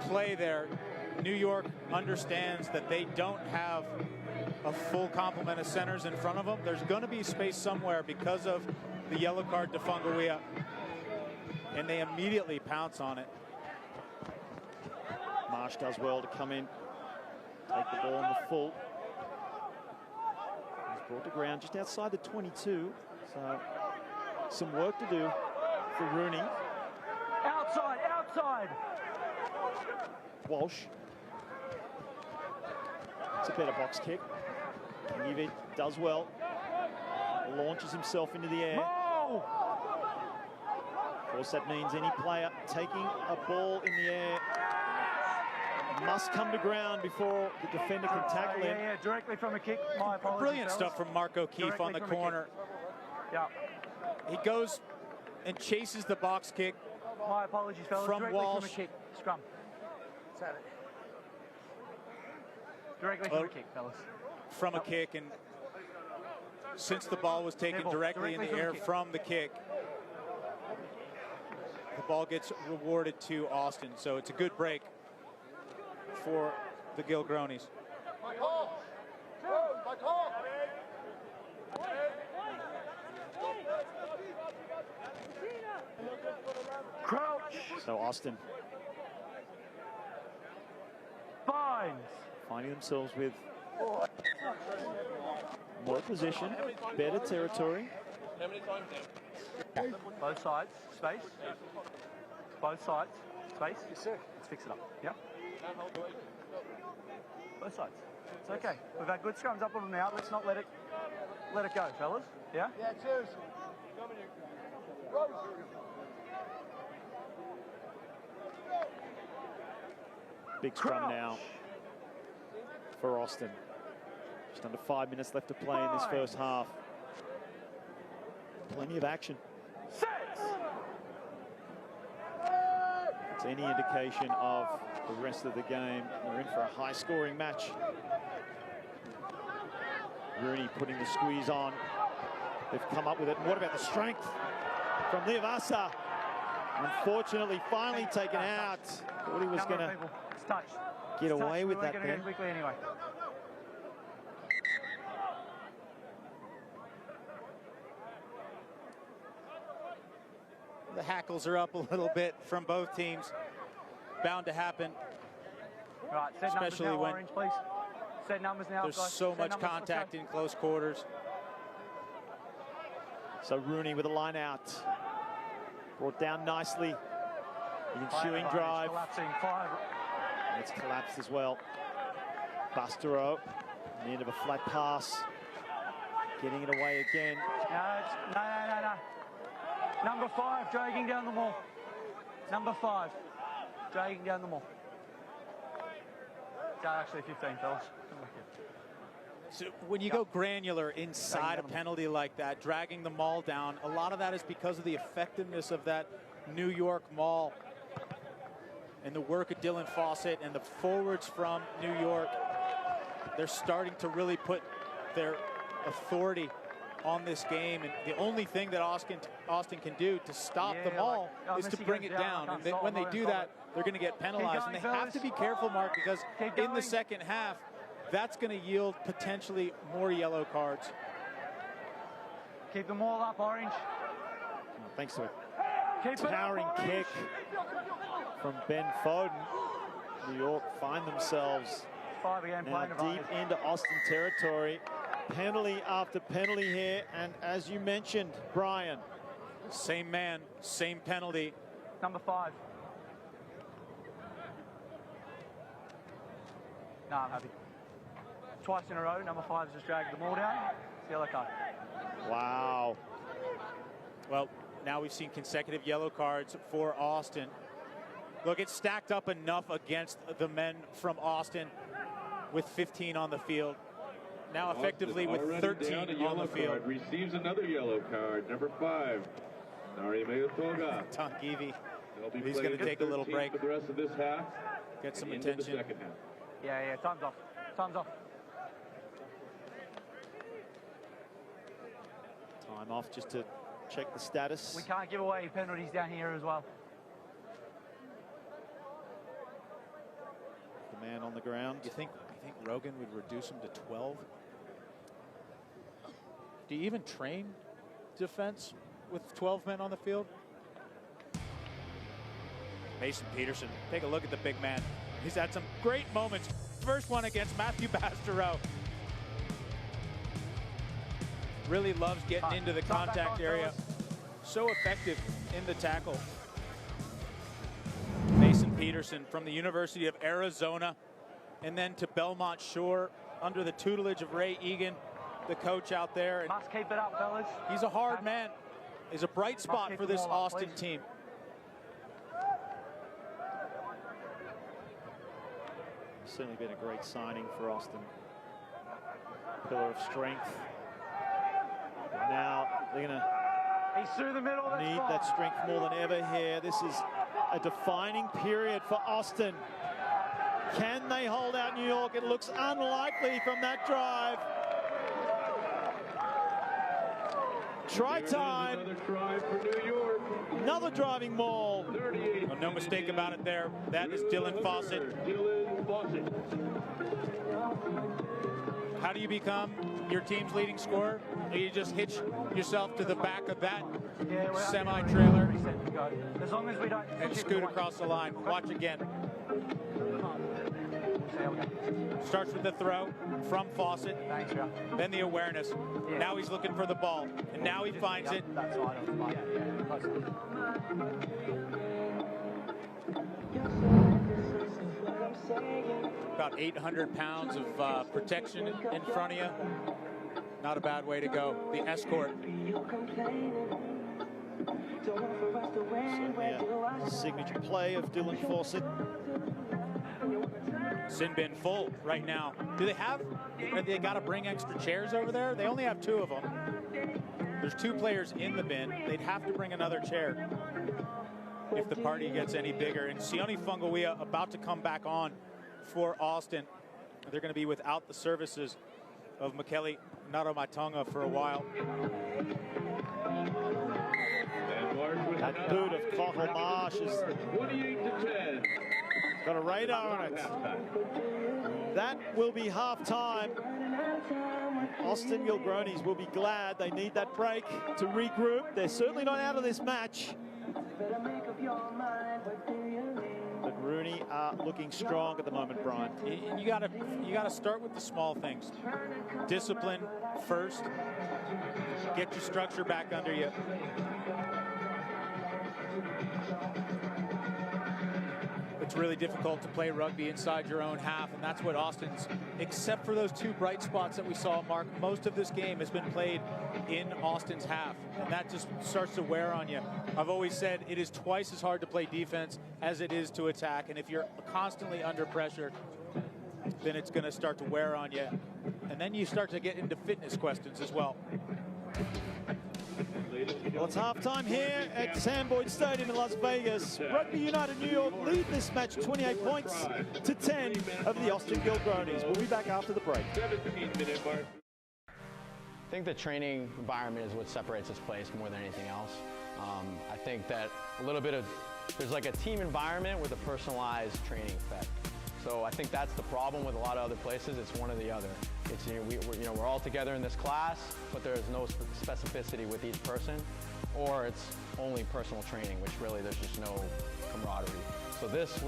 play there, New York understands that they don't have a full complement of centers in front of them. There's going to be space somewhere because of the yellow card to Funguia. And they immediately pounce on it. Marsh does well to come in, take the ball in the full. He's brought to ground just outside the 22. So some work to do for Rooney. Outside, outside. Walsh. It's a better box kick. Yves does well. Launches himself into the air. Oh! Of course, that means any player taking a ball in the air must come to ground before the defender can tackle him. Yeah, directly from a kick. My apologies, Brilliant fellas. stuff from Mark O'Keefe on the corner. Yeah. He goes and chases the box kick. My apologies, fellas. From directly Walsh. from a kick. Scrum. Let's have it. Directly from a kick, fellas. From a kick, and since the ball was taken directly in the air from the kick, the ball gets rewarded to Austin. So it's a good break for the Gilgronis. Crouch. So Austin Fines. finding themselves with more position, better territory. Both sides, space. Both sides, space. Yes, sir. Let's fix it up. Yep. Both sides. It's okay. We've had good scrums up and out. Let's not let it go, fellas. Yeah? Yeah, cheers. Big scrum now for Austin. Just under 5 minutes left to play in this first half. Plenty of action. It's any indication of the rest of the game. We're in for a high-scoring match. Rooney putting the squeeze on. They've come up with it. And what about the strength from Leavasa? Unfortunately, finally taken out. Thought he was going to get away with that there. Quickly anyway. The hackles are up a little bit from both teams. Bound to happen. Right, set numbers Especially now, when Orange, please. Set numbers now, there's guys. so Set much numbers, contact let's in close quarters. So Rooney with a line out. Brought down nicely. The ensuing Five, drive. collapsing, 5. And it's collapsed as well. Bastero, the end of a flat pass. Getting it away again. No. Number 5, dragging down the mall. Number 5, dragging down the mall. It's actually 15, fellas. So when you go granular inside a penalty like that, dragging the maul down, a lot of that is because of the effectiveness of that New York maul and the work of Dylan Fawcett and the forwards from New York. They're starting to really put their authority on this game, and the only thing that Austin can do to stop the maul is to bring it down. And when they do that, they're going to get penalized. And they have to be careful, Mark, because in the second half, that's going to yield potentially more yellow cards. Keep them all up, Orange. Thanks to a towering kick from Ben Foden, New York find themselves now deep into Austin territory. Penalty after penalty here, and as you mentioned, Brian. Same man, same penalty. Number 5. No, I'm happy. Twice in a row, number 5 has just dragged the ball down. It's the yellow card. Wow. Well, now we've seen consecutive yellow cards for Austin. Look, it's stacked up enough against the men from Austin with 15 on the field. Now effectively with 13 on the field. Receives another yellow card, number 5. Nari Mayatoga. Tongivi. He's going to take a little break. For the rest of this half. Get some Into attention. the second half. Yeah, time's off. Time's off. Time off just to check the status. We can't give away penalties down here as well. The man on the ground. You think Rogan would reduce him to 12? Do you even train defense with 12 men on the field? Mason Peterson, take a look at the big man. He's had some great moments. First one against Matthew Bastereau. Really loves getting into the contact area. So effective in the tackle. Mason Peterson from the University of Arizona, and then to Belmont Shore under the tutelage of Ray Egan, the coach out there. Must keep it up, fellas. He's a hard man. He's a bright spot for this Austin team. Certainly been a great signing for Austin. Pillar of strength. And now they're going to need that strength more than ever here. This is a defining period for Austin. Can they hold out New York? It looks unlikely from that drive. Try time. Another try for New York. Another driving maul. Well, no mistake about it there. That is Dylan Fawcett. Dylan Fawcett. How do you become your team's leading scorer? You just hitch yourself to the back of that semi-trailer As long as we don't and scoot across the line. Watch again. Starts with the throw from Fawcett. Thanks, Joe. Then the awareness. Now he's looking for the ball, and now he finds it. That's fine. About 800 pounds of protection in front of you. Not a bad way to go. The escort. Certainly a signature play of Dylan Fawcett. Sin bin full right now. Do they have, they got to bring extra chairs over there? They only have 2 of them. There's 2 players in the bin. They'd have to bring another chair if the party gets any bigger. And Sione Fungalia about to come back on for Austin. They're going to be without the services of Makeli Naromatonga for a while. That boot of Cottle Marsh is 28-10. got a radar on it. That will be half-time. Austin Gilgronis will be glad. They need that break to regroup. They're certainly not out of this match. But Rooney are looking strong at the moment, Brian. You gotta start with the small things. Discipline first. Get your structure back under you. It's really difficult to play rugby inside your own half, and that's what Austin's, except for those 2 bright spots that we saw, Mark, most of this game has been played in Austin's half, and that just starts to wear on you. I've always said it is twice as hard to play defense as it is to attack, and if you're constantly under pressure, then it's going to start to wear on you, and then you start to get into fitness questions as well. Well, it's halftime here at Sam Boyd Stadium in Las Vegas. Rugby United New York lead this match 28 points to 10 of the Austin Gilgronis. We'll be back after the break. 17-minute mark. think the training environment is what separates this place more than anything else. I think that there's like a team environment with a personalized training effect. So I think that's the problem with a lot of other places. It's one or the other. It's, we're all together in this class, but there's no specificity with each person, or it's only personal training, which really there's just no camaraderie. So this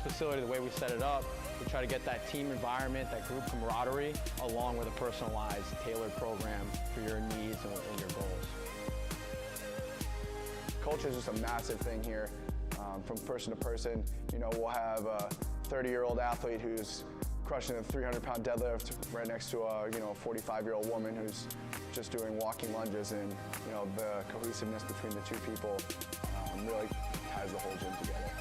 facility, the way we set it up, we try to get that team environment, that group camaraderie, along with a personalized, tailored program for your needs and your goals. Culture is just a massive thing here. From person to person, we'll have a 30-year-old athlete who's crushing a 300-pound deadlift right next to a 45-year-old woman who's just doing walking lunges, and the cohesiveness between the two people really ties the whole gym together.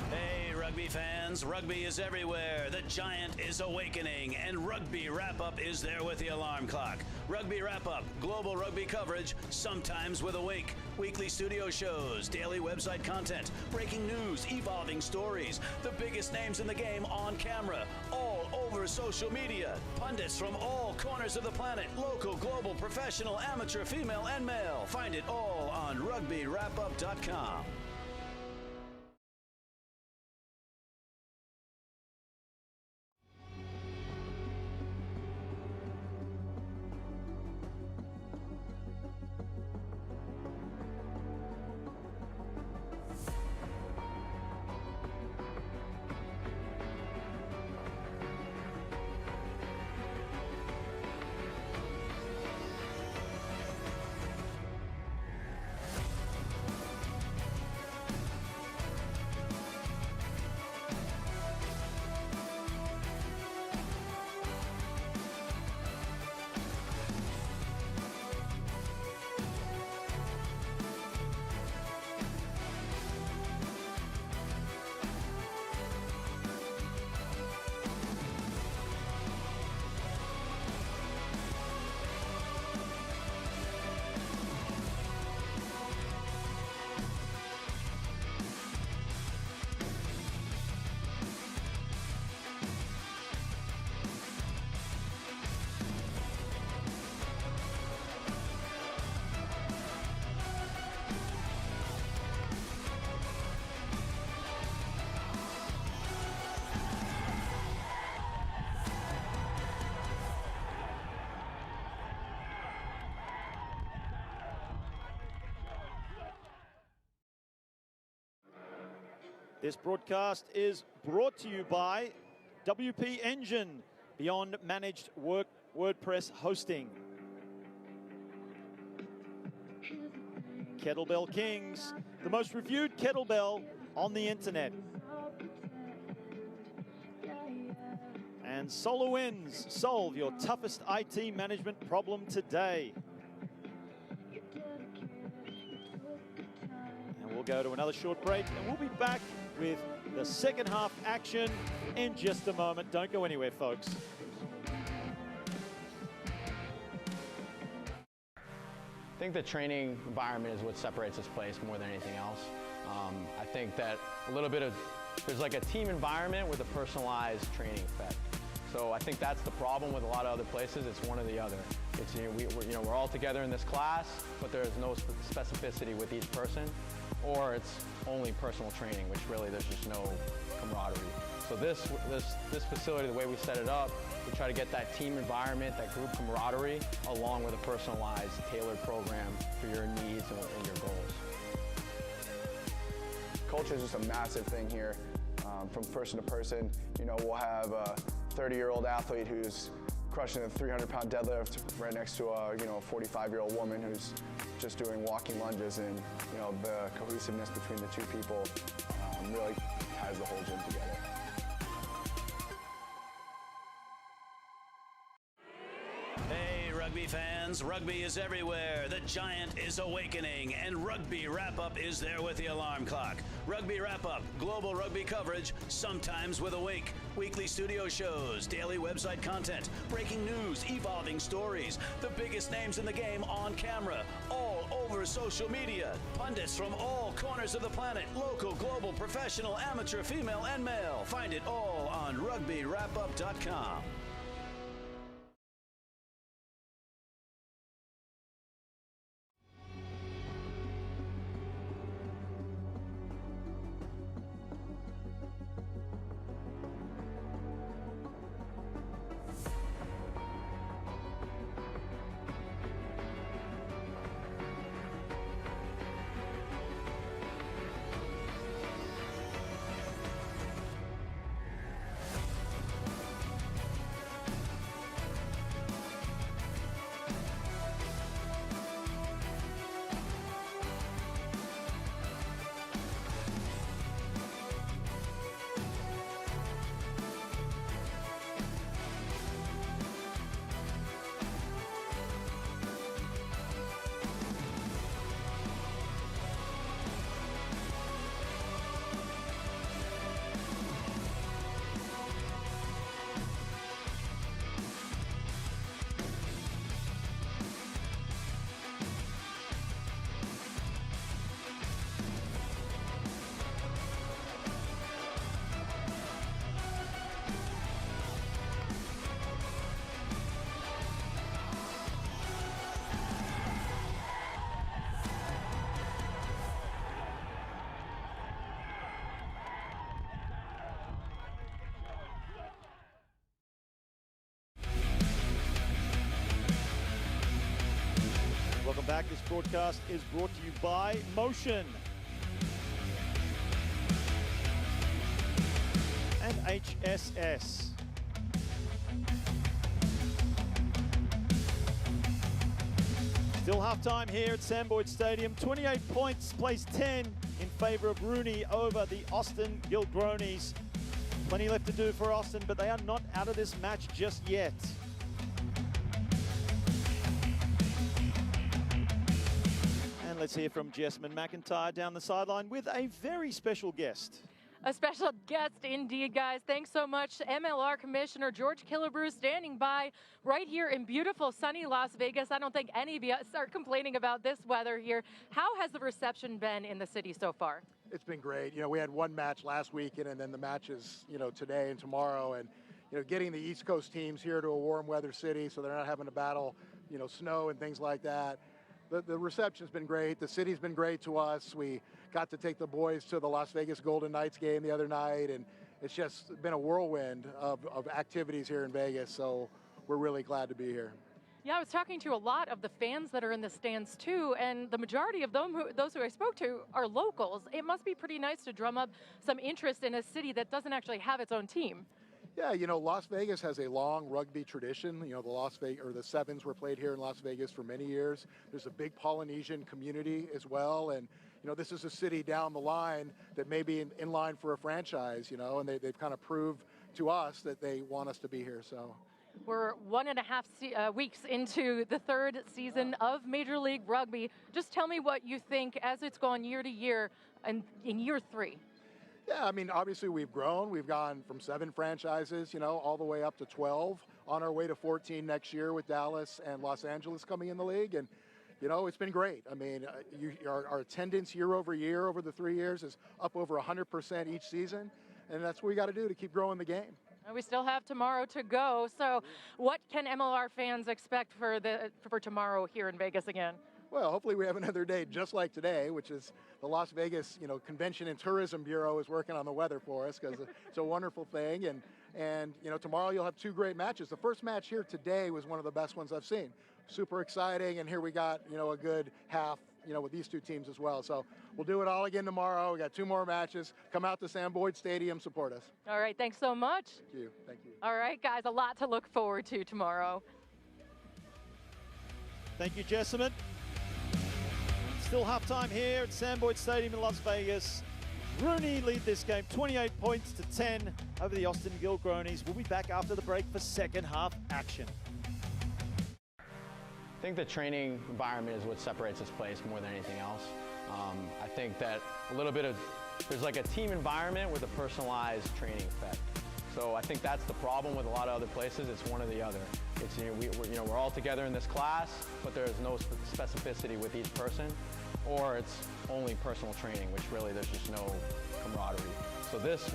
Hey, rugby fans, rugby is everywhere. The giant is awakening, and Rugby Wrap-Up is there with the alarm clock. Rugby Wrap-Up, global rugby coverage, sometimes with a wink. Weekly studio shows, daily website content, breaking news, evolving stories, the biggest names in the game on camera, all over social media. Pundits from all corners of the planet, local, global, professional, amateur, female, and male. Find it all on rugbywrapup.com. This broadcast is brought to you by WP Engine, Beyond Managed WordPress Hosting. Kettlebell Kings, the most reviewed kettlebell on the internet. And SolarWinds, solve your toughest IT management problem today. And we'll go to another short break, and we'll be back with the second half action in just a moment. Don't go anywhere, folks. I think the training environment is what separates this place more than anything else. I think that there's like a team environment with a personalized training effect. So I think that's the problem with a lot of other places. It's one or the other. It's, we're all together in this class, but there's no specificity with each person, or it's only personal training, which really there's just no camaraderie. So this facility, the way we set it up, we try to get that team environment, that group camaraderie, along with a personalized, tailored program for your needs and your goals. Culture is just a massive thing here. From person to person, we'll have a 30-year-old athlete who's crushing a 300-pound deadlift right next to a 45-year-old woman who's just doing walking lunges, and the cohesiveness between the two people really ties the whole gym together. Hey, Rugby fans, rugby is everywhere. The giant is awakening, and Rugby Wrap-Up is there with the alarm clock. Rugby Wrap-Up, global rugby coverage, sometimes with a wink. Weekly studio shows, daily website content, breaking news, evolving stories, the biggest names in the game on camera, all over social media. Pundits from all corners of the planet, local, global, professional, amateur, female, and male. Find it all on rugbywrapup.com. Welcome back. This broadcast is brought to you by Motion and HSS. Still halftime here at Sam Boyd Stadium. 28 points, placed 10 in favor of Rooney over the Austin Gilgronis. Plenty left to do for Austin, but they are not out of this match just yet. And let's hear from Jessamine McIntyre down the sideline with a very special guest. A special guest indeed, guys. Thanks so much. MLR Commissioner George Killebrew standing by right here in beautiful sunny Las Vegas. I don't think any of you are complaining about this weather here. How has the reception been in the city so far? It's been great. You know, we had one match last weekend and then the matches, you know, today and tomorrow. And, you know, getting the East Coast teams here to a warm weather city so they're not having to battle, you know, snow and things like that. The reception's been great. The city's been great to us. We got to take the boys to the Las Vegas Golden Knights game the other night, and it's just been a whirlwind of activities here in Vegas, so we're really glad to be here. Yeah, I was talking to a lot of the fans that are in the stands too, and the majority of those who I spoke to are locals. It must be pretty nice to drum up some interest in a city that doesn't actually have its own team. Yeah, you know, Las Vegas has a long rugby tradition. You know, the Sevens were played here in Las Vegas for many years. There's a big Polynesian community as well, and you know, this is a city down the line that may be in line for a franchise, you know, and they've kind of proved to us that they want us to be here, so. We're 1.5 weeks into the third season of Major League Rugby. Just tell me what you think as it's gone year to year and in year 3. Yeah, I mean, obviously we've grown. We've gone from 7 franchises, you know, all the way up to 12, on our way to 14 next year with Dallas and Los Angeles coming in the league. And, you know, it's been great. I mean, our attendance year over year over the 3 years is up over 100% each season. And that's what we got to do to keep growing the game. We still have tomorrow to go. So what can MLR fans expect for tomorrow here in Vegas again? Well, hopefully we have another day just like today, which is the Las Vegas, you know, Convention and Tourism Bureau is working on the weather for us because it's a wonderful thing. And you know, tomorrow you'll have 2 great matches. The first match here today was one of the best ones I've seen. Super exciting, and here we got, you know, a good half, you know, with these 2 teams as well. So we'll do it all again tomorrow. We got 2 more matches. Come out to Sam Boyd Stadium, support us. All right, thanks so much. Thank you. Thank you. All right, guys, a lot to look forward to tomorrow. Thank you, Jessamine. Still halftime here at Sam Boyd Stadium in Las Vegas. Rooney lead this game 28 points to 10 over the Austin Gilgronis. We'll be back after the break for second half action. I think the training environment is what separates this place more than anything else. I think that there's like a team environment with a personalized training effect. So I think that's the problem with a lot of other places. It's one or the other. It's, we're all together in this class, but there's no specificity with each person, or it's only personal training, which really there's just no camaraderie. So this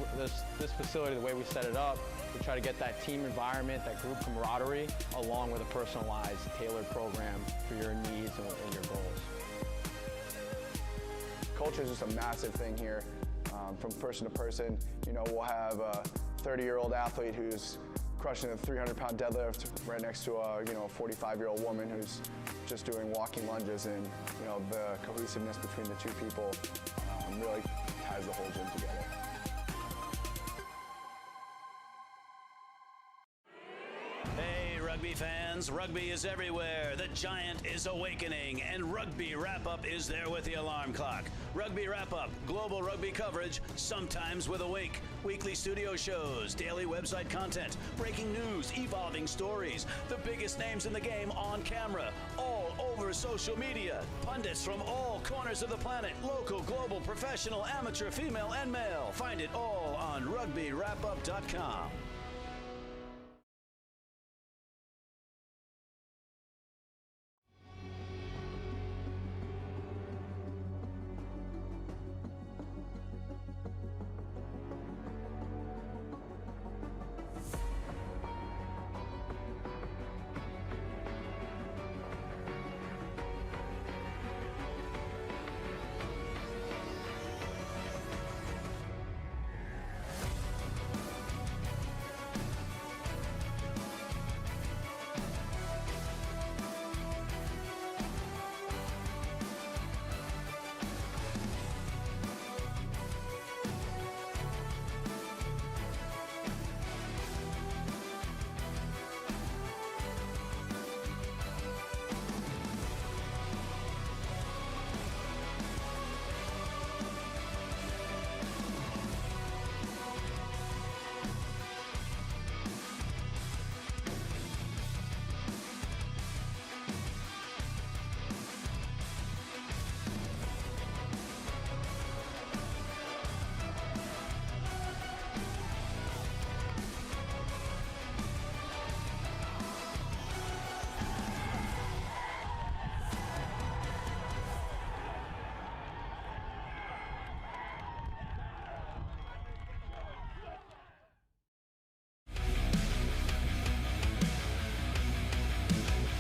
facility, the way we set it up, we try to get that team environment, that group camaraderie, along with a personalized, tailored program for your needs and your goals. Culture is just a massive thing here. From person to person, we'll have a 30-year-old athlete who's crushing a 300-pound deadlift right next to a 45-year-old woman who's just doing walking lunges, and the cohesiveness between the two people really ties the whole gym together. Hey, rugby fans, rugby is everywhere. The giant is awakening, and Rugby Wrap-Up is there with the alarm clock. Rugby Wrap-Up, global rugby coverage, sometimes with a wink. Weekly studio shows, daily website content, breaking news, evolving stories, the biggest names in the game on camera, all over social media. Pundits from all corners of the planet, local, global, professional, amateur, female, and male. Find it all on rugbywrapup.com.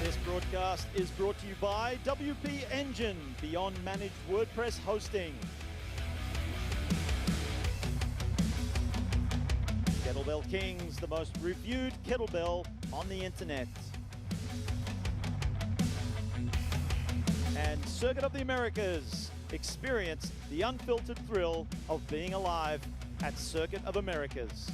This broadcast is brought to you by WP Engine, Beyond Managed WordPress Hosting. Kettlebell Kings, the most reviewed kettlebell on the internet. And Circuit of the Americas, experience the unfiltered thrill of being alive at Circuit of Americas.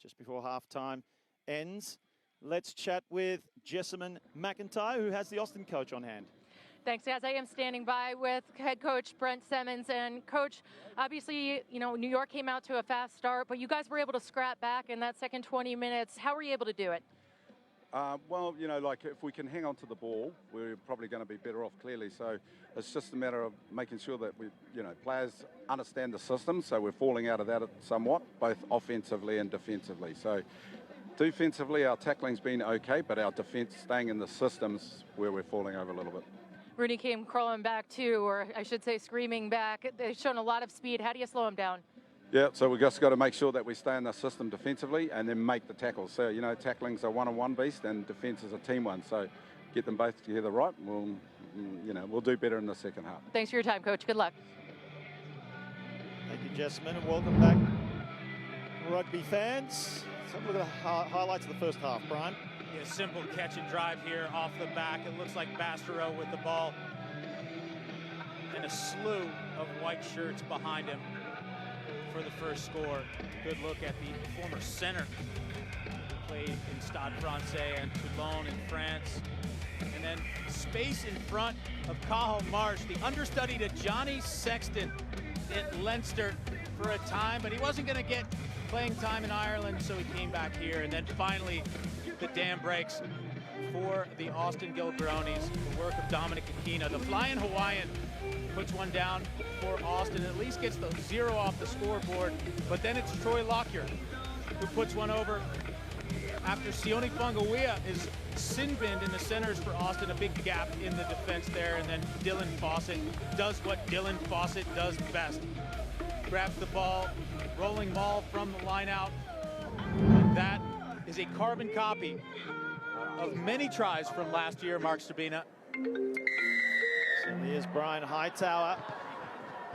Just before halftime ends, let's chat with Jessamine McIntyre, who has the Austin coach on hand. Thanks, guys. I am standing by with head coach Brent Simmons. And coach, obviously, New York came out to a fast start, but you guys were able to scrap back in that second 20 minutes. How were you able to do it? Well, if we can hang on to the ball, we're probably going to be better off, clearly. So it's just a matter of making sure that we, players understand the system. So we're falling out of that somewhat, both offensively and defensively. So defensively, our tackling's been okay, but our defense, staying in the systems, where we're falling over a little bit. Rooney came crawling back too, or I should say screaming back. They've shown a lot of speed. How do you slow him down? Yeah, so we've just got to make sure that we stay in the system defensively and then make the tackles. So, tackling's a one-on-one beast and defense is a team one. So get them both together right. We'll do better in the second half. Thanks for your time, Coach. Good luck. Thank you, Jessamine, and welcome back, rugby fans. Let's have a look at the highlights of the first half, Brian. Yeah, simple catch and drive here off the back. It looks like Bastereau with the ball. And a slew of white shirts behind him for the first score. Good look at the former center who played in Stade Francais and Toulon in France. And then space in front of Cahill Marsh, the understudy to Johnny Sexton at Leinster for a time, but he wasn't going to get playing time in Ireland, so he came back here. And then finally, the dam breaks for the Austin Gilgronis, the work of Dominic Akina. The flying Hawaiian puts one down for Austin, at least gets the 0 off the scoreboard. But then it's Troy Lockyer who puts one over after Sione Fangawea is sin-binned in the centers for Austin. A big gap in the defense there, and then Dylan Fawcett does what Dylan Fawcett does best. Grabs the ball, rolling maul from the line out. And that is a carbon copy of many tries from last year, Mark Stabina. Certainly is Brian Hightower.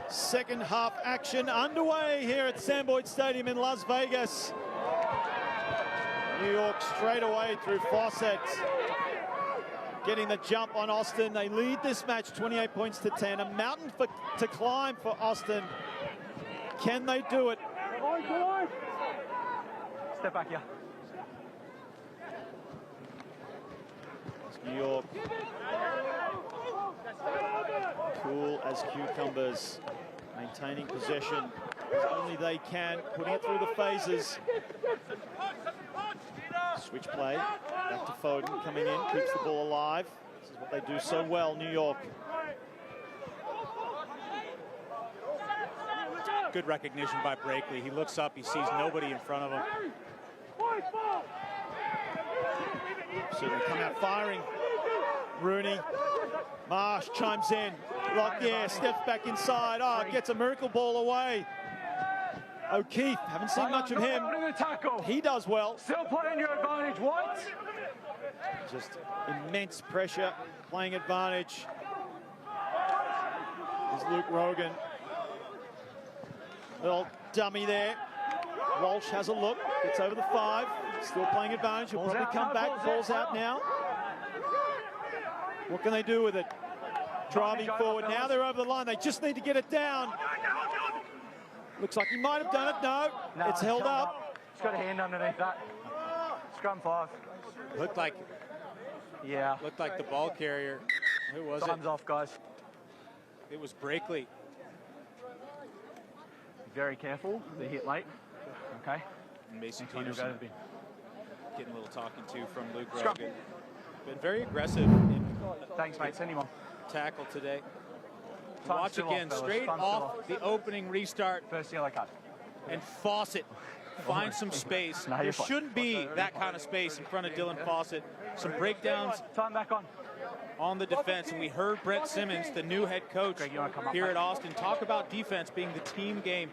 Second half action underway here at Sam Boyd Stadium in Las Vegas. New York straight away through Fawcett, getting the jump on Austin. They lead this match 28 points to 10. A mountain to climb for Austin. Can they do it? Step back here. New York, cool as cucumbers, maintaining possession as only they can, putting it through the phases. Switch play, back to Foden, coming in, keeps the ball alive. This is what they do so well, New York. Good recognition by Breakley. He looks up, he sees nobody in front of him. Certainly come out firing. Rooney, Marsh chimes in. Lockyer steps back inside. Oh, gets a miracle ball away. O'Keefe, haven't seen much of him. He does well. Still playing your advantage, White. Just immense pressure, playing advantage. There's Luke Rogan. Little dummy there. Walsh has a look, gets over the 5. Still playing advantage. He'll probably come back. Ball's out now. What can they do with it? Driving forward. Now they're over the line. They just need to get it down. Looks like he might have done it. No, it's held up. He's got a hand underneath that. Scrum 5. Looked like the ball carrier. Who was it? Time's off, guys. It was Breakley. Very careful. They hit late. Okay. And Mason Peterson getting a little talking to from Luke Rogan. Been very aggressive in thanks, mate. Send him on. Tackle today. Watch again, straight off the opening restart. First yellow card. And Fawcett finds some space. There shouldn't be that kind of space in front of Dylan Fawcett. Some breakdowns time back on the defense. And we heard Brett Simmons, the new head coach here at Austin, talk about defense being the team game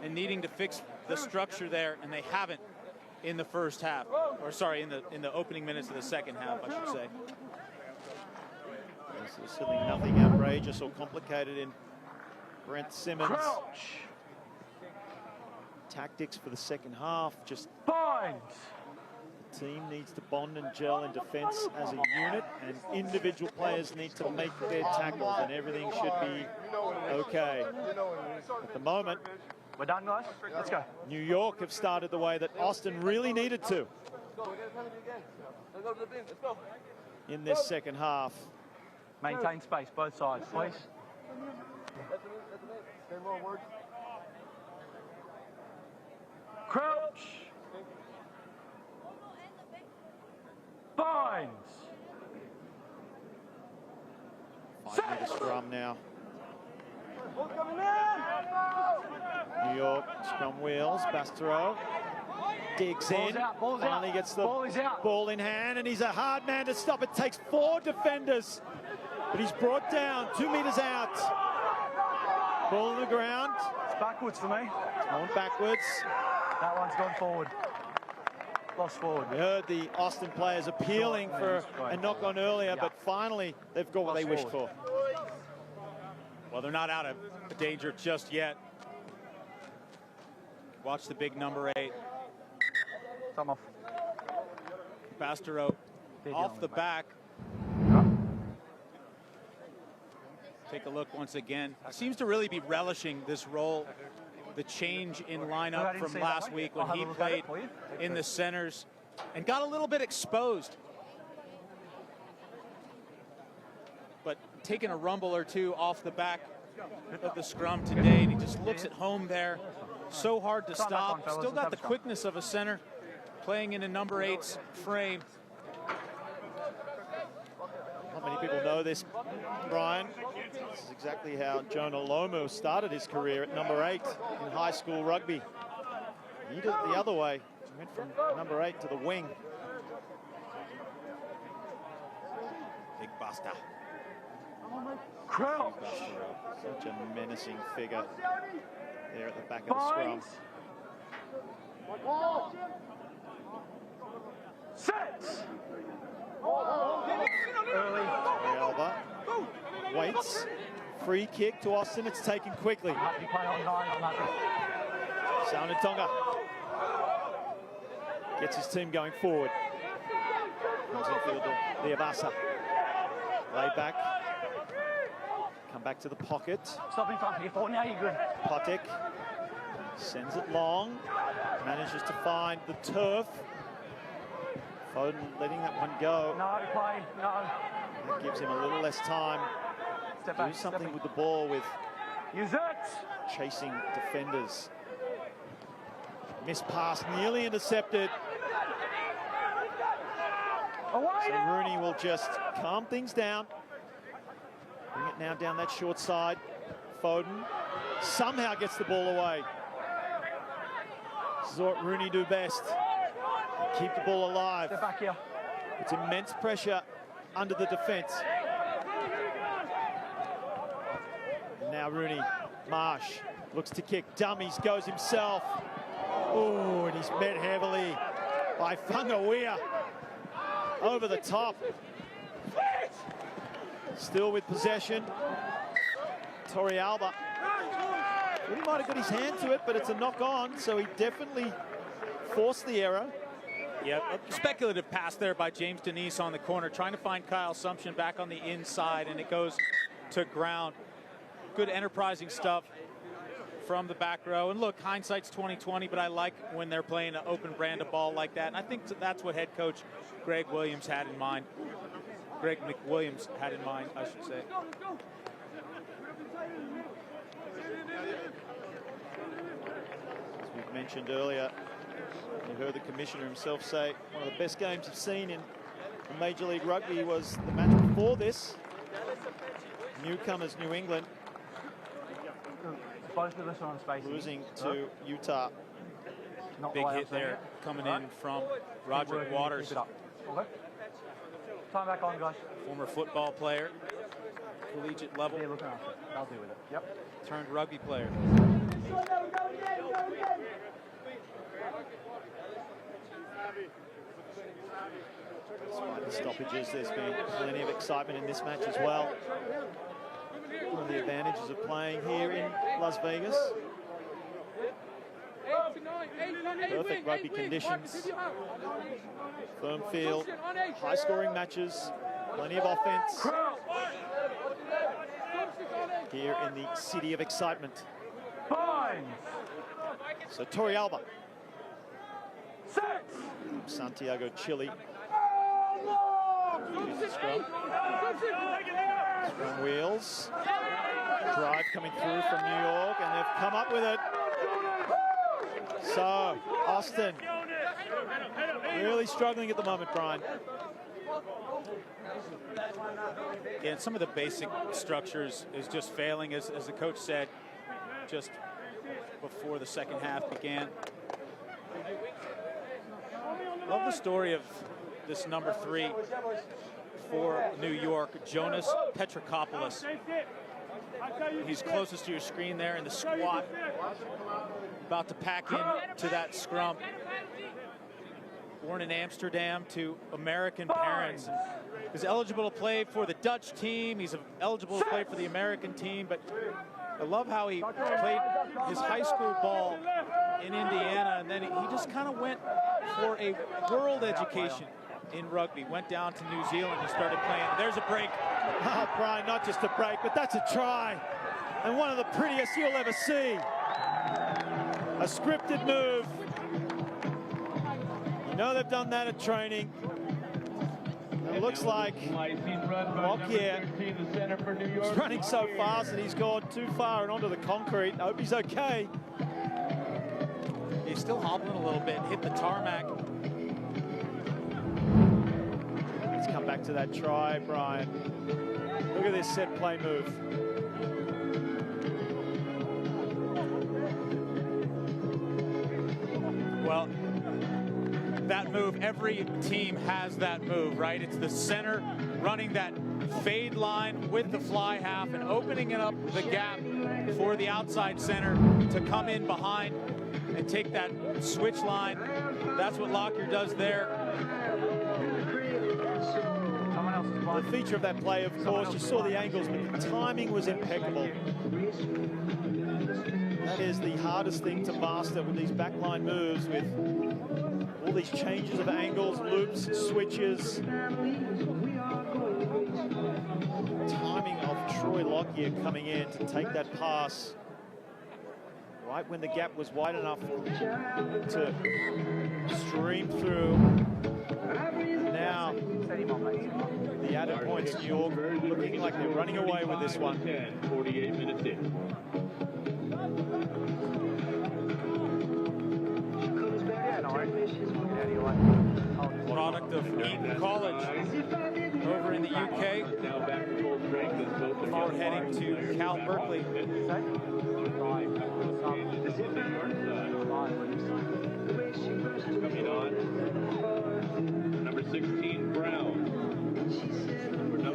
and needing to fix the structure there, and they haven't in the first half, or sorry, in the opening minutes of the second half, I should say. There's certainly nothing outrageous or complicated in Brent Simmons' tactics for the second half. Just the team needs to bond and gel in defense as a unit, and individual players need to make their tackles, and everything should be okay. At the moment, we're done, guys. Let's go. New York have started the way that Austin really needed to in this second half. Maintain space, both sides, please. Crouch. Binds. 5-meter scrum now. New York, scrum wheels, Bastereau digs in, finally gets the ball in hand, and he's a hard man to stop. It takes 4 defenders, but he's brought down, 2 meters out. Ball on the ground. It's backwards for me. It's going backwards. That one's gone forward. Lost forward. We heard the Austin players appealing for a knock on earlier, but finally they've got what they wished for. Well, they're not out of danger just yet. Watch the big number 8. Thumb off. Bastereau off the back. Take a look once again. Seems to really be relishing this role. The change in lineup from last week when he played in the centers and got a little bit exposed. But taking a rumble or two off the back of the scrum today, and he just looks at home there. So hard to Time back on, stop. fellas. Still Let's got have the a scrum. quickness of a center, playing in a number 8's frame. Not many people know this, Brian. This is exactly how Jonah Lomu started his career at number 8 in high school rugby. He did it the other way. He went from number 8 to the wing. Big Buster. Such a menacing figure there at the back of the scrum. Set! Early. Alba waits. Free kick to Austin. It's taken quickly. Saunatonga gets his team going forward. Comes infield to Liavasa. Lay back. Come back to the pocket. Stop in front. You're 4 now, you're good. Potic sends it long. Manages to find the turf. Foden letting that one go. No, play, no. That gives him a little less time to do something with the ball with chasing defenders. Missed pass, nearly intercepted. So Rooney will just calm things down. Bring it now down that short side. Foden somehow gets the ball away. This is what Rooney do best. Keep the ball alive. Step back here. It's immense pressure under the defence. Now Rooney, Marsh looks to kick, dummies, goes himself. Oh, and he's met heavily by Whangawea. Over the top. Still with possession. Torrealba. He might have got his hand to it, but it's a knock on, so he definitely forced the error. Yep, a speculative pass there by James Denise on the corner, trying to find Kyle Sumption back on the inside, and it goes to ground. Good enterprising stuff from the back row. And look, hindsight's 20/20, but I like when they're playing an open brand of ball like that. And I think that's what head coach Greg Williams had in mind. Greg McWilliams had in mind, I should say. As we've mentioned earlier, you heard the commissioner himself say one of the best games you've seen in Major League Rugby was the match before this. Newcomers New England Both of us are on space. losing to Utah. Not Big the way hit I'm saying there it. coming Right. in from Keep Roger working, Waters, keep it up. Okay. Time back on, guys. former football player, collegiate level, Yeah, looking after it. I'll deal with it. Yep. turned rugby player. Despite the stoppages, there's been plenty of excitement in this match as well. One of the advantages of playing here in Las Vegas. Perfect rugby conditions. Firm field, high-scoring matches, plenty of offense. Here in the city of excitement. So Torrealba. Santiago, Chile. Scrum. Scrum wheels. Drive coming through from New York, and they've come up with it. So, Austin really struggling at the moment, Brian. And some of the basic structures is just failing, as the coach said just before the second half began. Love the story of this number 3 for New York, Jonas Petrakopoulos. He's closest to your screen there in the squat, about to pack into that scrum. Born in Amsterdam to American parents. He's eligible to play for the Dutch team. He's eligible to play for the American team, but I love how he played his high school ball in Indiana, and then he just kind of went for a world education in rugby. Went down to New Zealand and started playing. There's a break. Oh, Brian, not just a break, but that's a try. And one of the prettiest you'll ever see. A scripted move. You know they've done that at training. It looks like Lockyer is running so fast that he's gone too far and onto the concrete. I hope he's okay. He's still hobbling a little bit, hit the tarmac. Let's come back to that try, Brian. Look at this set play move. Well, that move, every team has that move, right? It's the center running that fade line with the fly half and opening it up the gap for the outside center to come in behind and take that switch line. That's what Lockyer does there. The feature of that play, of course, you saw the angles, but the timing was impeccable. That is the hardest thing to master with these backline moves, with all these changes of angles, loops, switches. Timing of Troy Lockyer coming in to take that pass right when the gap was wide enough to stream through. Now, the added points, New York looking like they're running away with this one. 48 minutes in. Product of Eton College over in the UK. Before heading to Cal Berkeley. Coming on, number 16, Brown.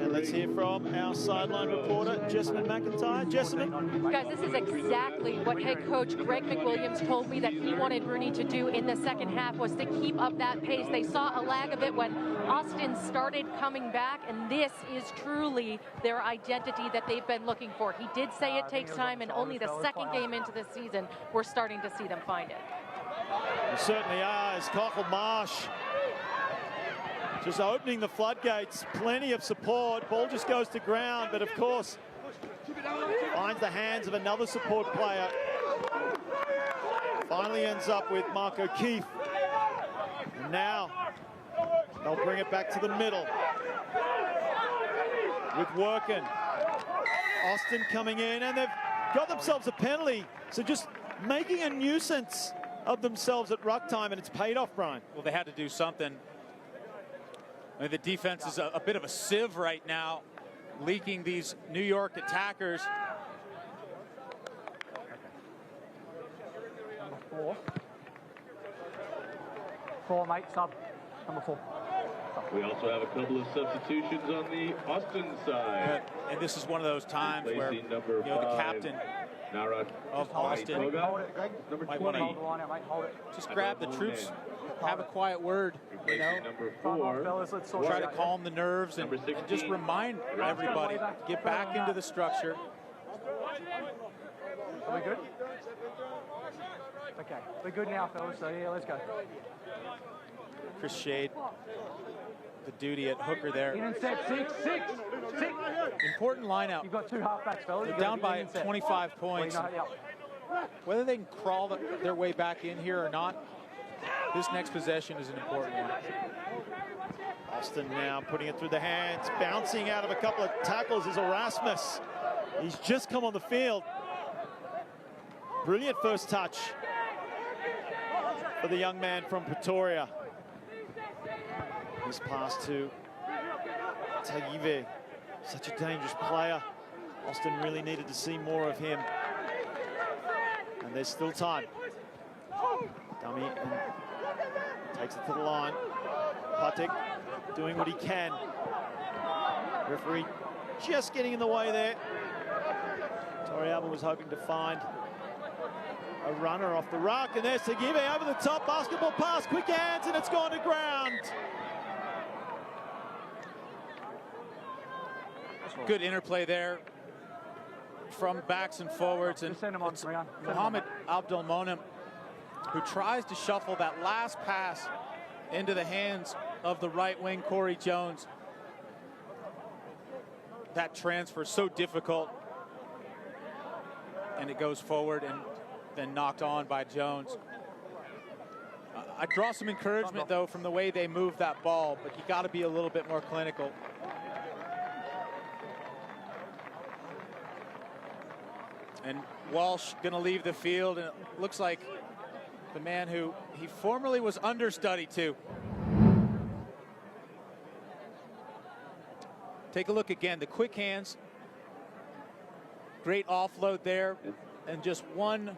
And let's hear from our sideline reporter, Jessamine McIntyre. Jessamine? Guys, this is exactly what head coach Greg McWilliams told me that he wanted Rooney to do in the second half, was to keep up that pace. They saw a lag of it when Austin started coming back, and this is truly their identity that they've been looking for. He did say it takes time, and only the second game into the season, we're starting to see them find it. They certainly are, as Cockle Marsh just opening the floodgates, plenty of support. Ball just goes to ground, but of course finds the hands of another support player. Finally ends up with Mark O'Keefe. And now they'll bring it back to the middle with Workin. Austin coming in, and they've got themselves a penalty. So just making a nuisance of themselves at ruck time, and it's paid off, Brian. Well, they had to do something. I mean, the defense is a bit of a sieve right now, leaking these New York attackers. Number 4. 4, mate, sub. Number 4. We also have a couple of substitutions on the Austin side. And this is one of those times where number the captain of Austin might want to just grab the troops, have a quiet word, you know, number 4. try to calm the nerves and just remind everybody, get back into the structure. Are we good? Okay, we're good now, fellas, so yeah, let's go. Chris Shade, the duty at hooker there. In and set, 6. Important lineup. You've got 2 halfbacks, fellas. They're down by 25 points. Whether they can crawl their way back in here or not, this next possession is an important one. Austin now putting it through the hands, bouncing out of a couple of tackles is Erasmus. He's just come on the field. Brilliant first touch for the young man from Pretoria. This pass to Tagive, such a dangerous player. Austin really needed to see more of him. And there's still time. Dummy and takes it to the line. Patek doing what he can. Referee just getting in the way there. Toriyama was hoping to find a runner off the ruck, and there's Tagive over the top, basketball pass, quick hands, and it's gone to ground. Good interplay there from backs and forwards, and Mohamed Abdelmonem, who tries to shuffle that last pass into the hands of the right wing Corey Jones. That transfer so difficult, and it goes forward and then knocked on by Jones. I draw some encouragement though from the way they move that ball, but you got to be a little bit more clinical. And Walsh going to leave the field, and it looks like the man who he formerly was understudy to. Take a look again, the quick hands. Great offload there, and just one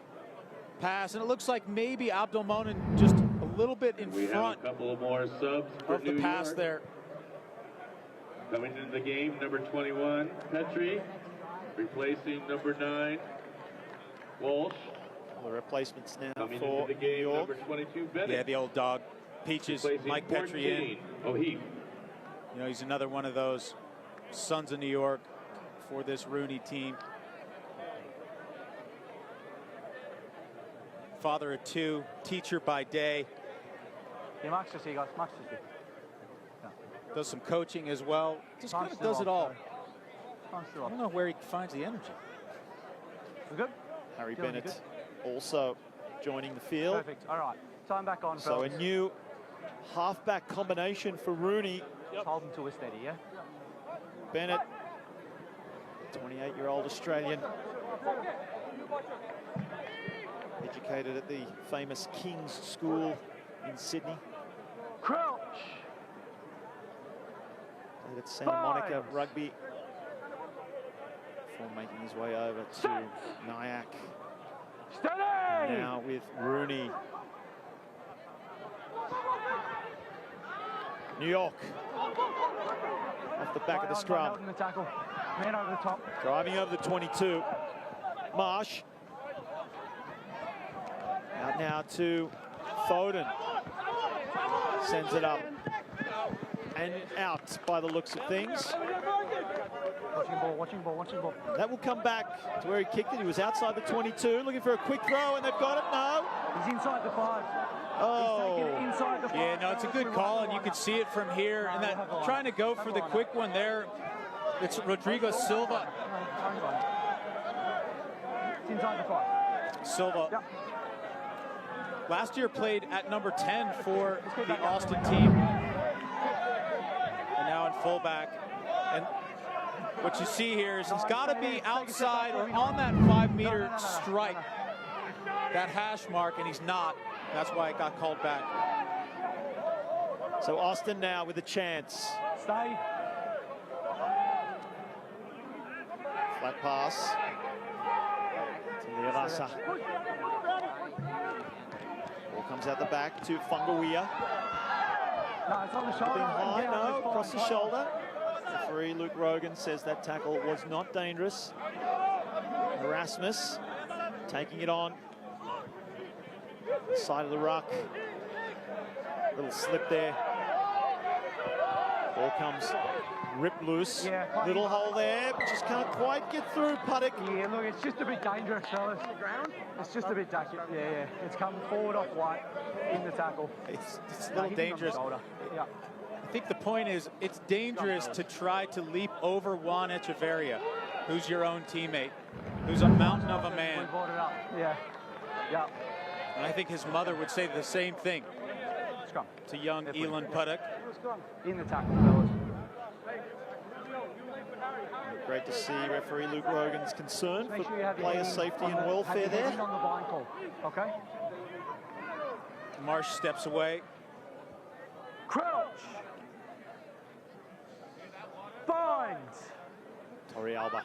pass. And it looks like maybe Abdelmonen just a little bit in front have a couple of more subs for of the New pass York. there. Coming into the game, number 21, Petrie, replacing number 9, Walsh. The replacements now Coming for into the game, New York. number 22, Bennett. Yeah, the old dog. Peaches, Replacing Mike Petrie in. 14, O'Heath. You know, he's another one of those sons of New York for this Rooney team. Father of 2, teacher by day. Yeah, Max is here, guys. Max is here. Does some coaching as well. Just kind of does it all. I don't know where he finds the energy. We're good? Harry Dylan, you Bennett good? also joining the field. Perfect. All right. Time back on, So a fellas. new halfback combination for Rooney. Just hold them to a steady, yeah? Bennett, 28-year-old Australian, educated at the famous King's School in Sydney. Crouch. Played at Santa Monica Rugby before making his way over to Nyack. Steady. Now with Rooney. New York off the back of the scrum. In the tackle. Man over the top. Driving over the 22. Marsh. Out now to Foden. Sends it up. And out by the looks of things. Watching ball, watching ball, watching ball. That will come back to where he kicked it. He was outside the 22, looking for a quick throw, and they've got it now. He's inside the 5. Oh. He's taking it inside the 5. Yeah, no, it's a good call, and you can see it from here. And that trying to go for the quick one there. It's Rodrigo Silva. It's inside the 5. Silva. Yep. Last year played at number 10 for the Austin team. And now in fullback. And what you see here is he's got to be outside or on that 5-meter stripe, that hash mark, and he's not. That's why it got called back. So Austin now with a chance. Stay. Flat pass to Leavasa. Ball comes out the back to Fungawea. No, it's on the shoulder. Being high, Yeah, no, it's fine, across the fine. shoulder. Referee Luke Rogan says that tackle was not dangerous. Erasmus taking it on. Side of the ruck. Little slip there. Ball comes ripped loose. Yeah, little hole there, but just can't quite get through Puttock. Yeah, look, it's just a bit dangerous, fellas. On the ground? It's just a bit dangerous. Yeah. It's come forward off white in the tackle. It's a little dangerous. Yeah. I think the point is it's dangerous to try to leap over Juan Echeverria, who's your own teammate, who's a mountain of a man. We brought it up. Yeah. Yeah. And I think his mother would say the same thing Scrum. to young Elon Puttock. In the tackle, fellas. Great to see referee Luke Rogan's concern Make for sure you have your player hand safety on and the- welfare have your there. hand on the blind call. Okay. Marsh steps away. Crouch. Bind. Torrealba.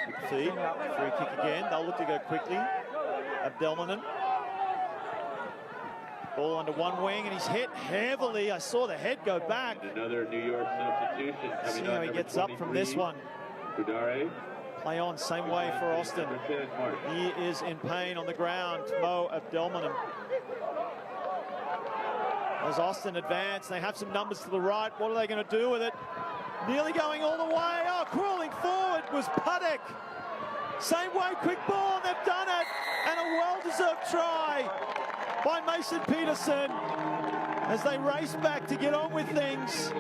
Good feed. Free kick again. They'll look to go quickly. Abdelmanen. Ball under one wing, and he's hit heavily. I saw the head go back. Another New York substitution. See how he gets up from this one. Kudare. Play on, same way for Austin. He is in pain on the ground. Mo Abdelmanen. As Austin advance, they have some numbers to the right. What are they going to do with it? Nearly going all the way. Oh, crawling forward was Puttock. Same way, quick ball, and they've done it. And a well-deserved try by Mason Peterson as they race back to get on with things.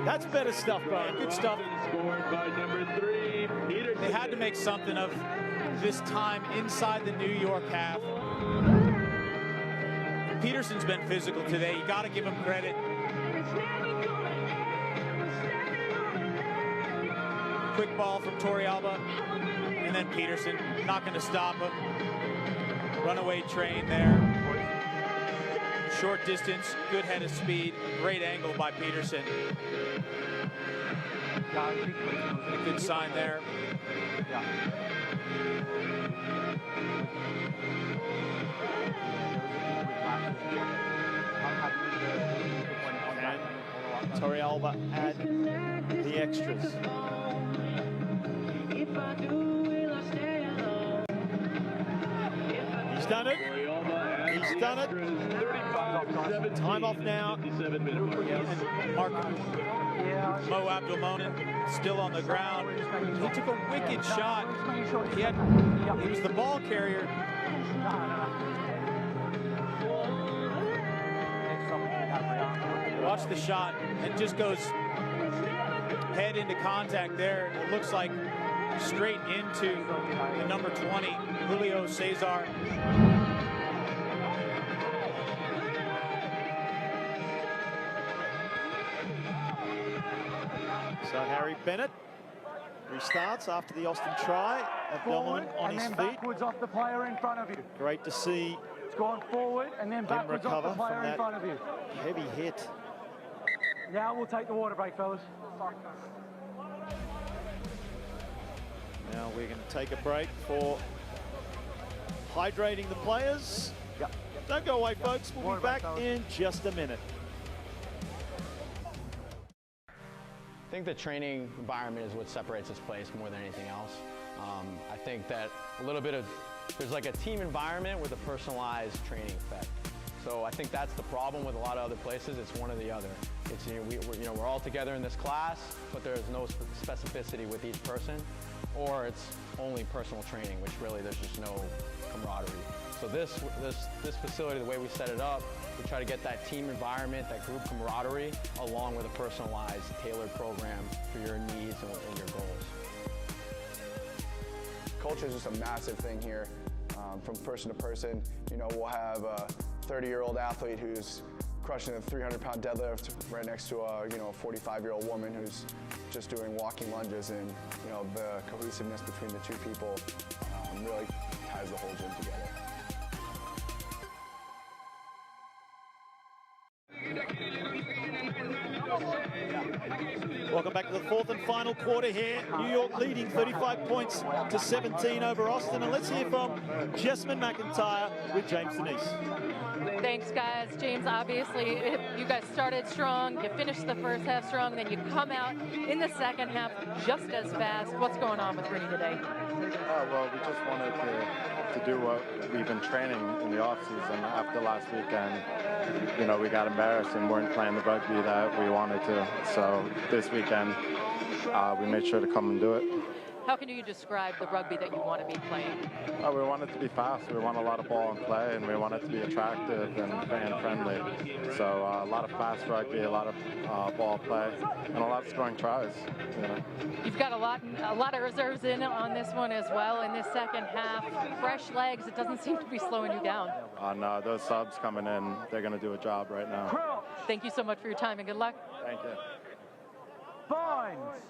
That's better stuff, Brian. Good stuff. Scored by number 3, Peterson. They had to make something of this time inside the New York half. Peterson's been physical today. You got to give him credit. Quick ball from Torrealba. And then Peterson, not going to stop him. Runaway train there. Short distance, good head of speed, great angle by Peterson. A good sign there. And Torrealba add the extras. He's done it. He's done it. Time off now. Mark Mo Abdelmonen still on the ground. He took a wicked shot. He was the ball carrier. Watch the shot. It just goes head into contact there. It looks like straight into the number 20, Julio Cesar. So Harry Bennett restarts after the Austin try. Abdelmonen on his feet. Backwards off the player in front of you. Great to see. It's gone forward and then backwards off the player in front of you. Heavy hit. Now we'll take the water break, fellas. Now we're going to take a break for hydrating the players. Yep. Don't go away, folks. We'll be back in just a minute. I think the training environment is what separates this place more than anything else. I think that there's like a team environment with a personalized training effect. So I think that's the problem with a lot of other places. It's one or the other. It's, we're all together in this class, but there's no specificity with each person, or it's only personal training, which really there's just no camaraderie. So this facility, the way we set it up, we try to get that team environment, that group camaraderie, along with a personalized, tailored program for your needs and your goals. Culture is just a massive thing here. From person to person, we'll have a 30-year-old athlete who's crushing a 300-pound deadlift right next to a 45-year-old woman who's just doing walking lunges, and the cohesiveness between the two people really ties the whole gym together. Welcome back to the fourth and final quarter here. New York leading 35 points to 17 over Austin. And let's hear from Jessamine McIntyre with James Denise. Thanks, guys. James, obviously, you guys started strong. You finished the first half strong. Then you come out in the second half just as fast. What's going on with Rennie today? Well, we just wanted to do what we've been training in the offseason. After last weekend, we got embarrassed and weren't playing the rugby that we wanted to. So this weekend, we made sure to come and do it. How can you describe the rugby that you want to be playing? We want it to be fast. We want a lot of ball and play, and we want it to be attractive and fan-friendly. So a lot of fast rugby, a lot of ball play, and a lot of scoring tries. You've got a lot of reserves in on this one as well. In this second half, fresh legs. It doesn't seem to be slowing you down. No, those subs coming in, they're going to do a job right now. Thank you so much for your time and good luck. Thank you.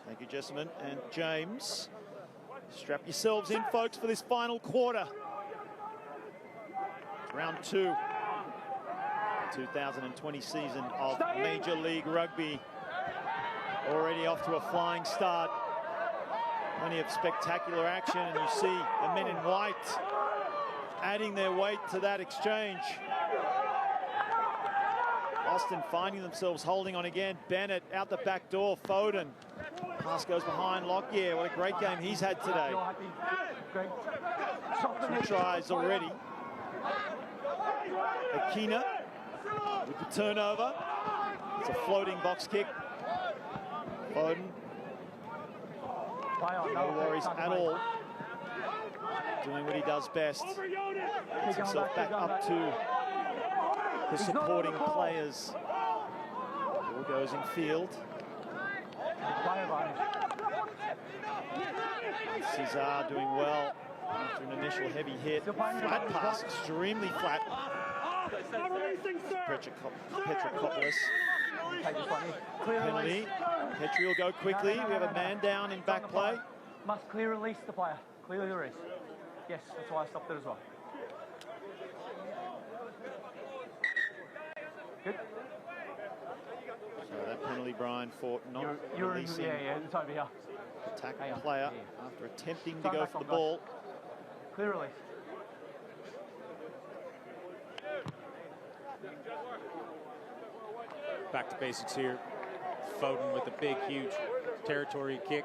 Thank you, Jessamine and James. Strap yourselves in, folks, for this final quarter. Round 2, 2020 season of Major League Rugby. Already off to a flying start. Plenty of spectacular action, and you see the men in white adding their weight to that exchange. Austin finding themselves holding on again. Bennett out the back door. Foden. Pass goes behind Lockyer. What a great game he's had today. 2 tries already. Akina with the turnover. It's a floating box kick. Foden. No worries at all. Doing what he does best. Gets himself back up to the supporting players. Ball goes in field. Cesar doing well after an initial heavy hit. Flat pass, extremely flat. Petrokopoulos. Penalty. Petri will go quickly. We have a man down in back play. Must clear release the player. Clearly there is. Yes, that's why I stopped it as well. Good. So that penalty, Brian, for not releasing it's over here. attack player after attempting to Time go back for the on, guys. ball. Clear release. Back to basics here. Foden with a big, huge territory kick.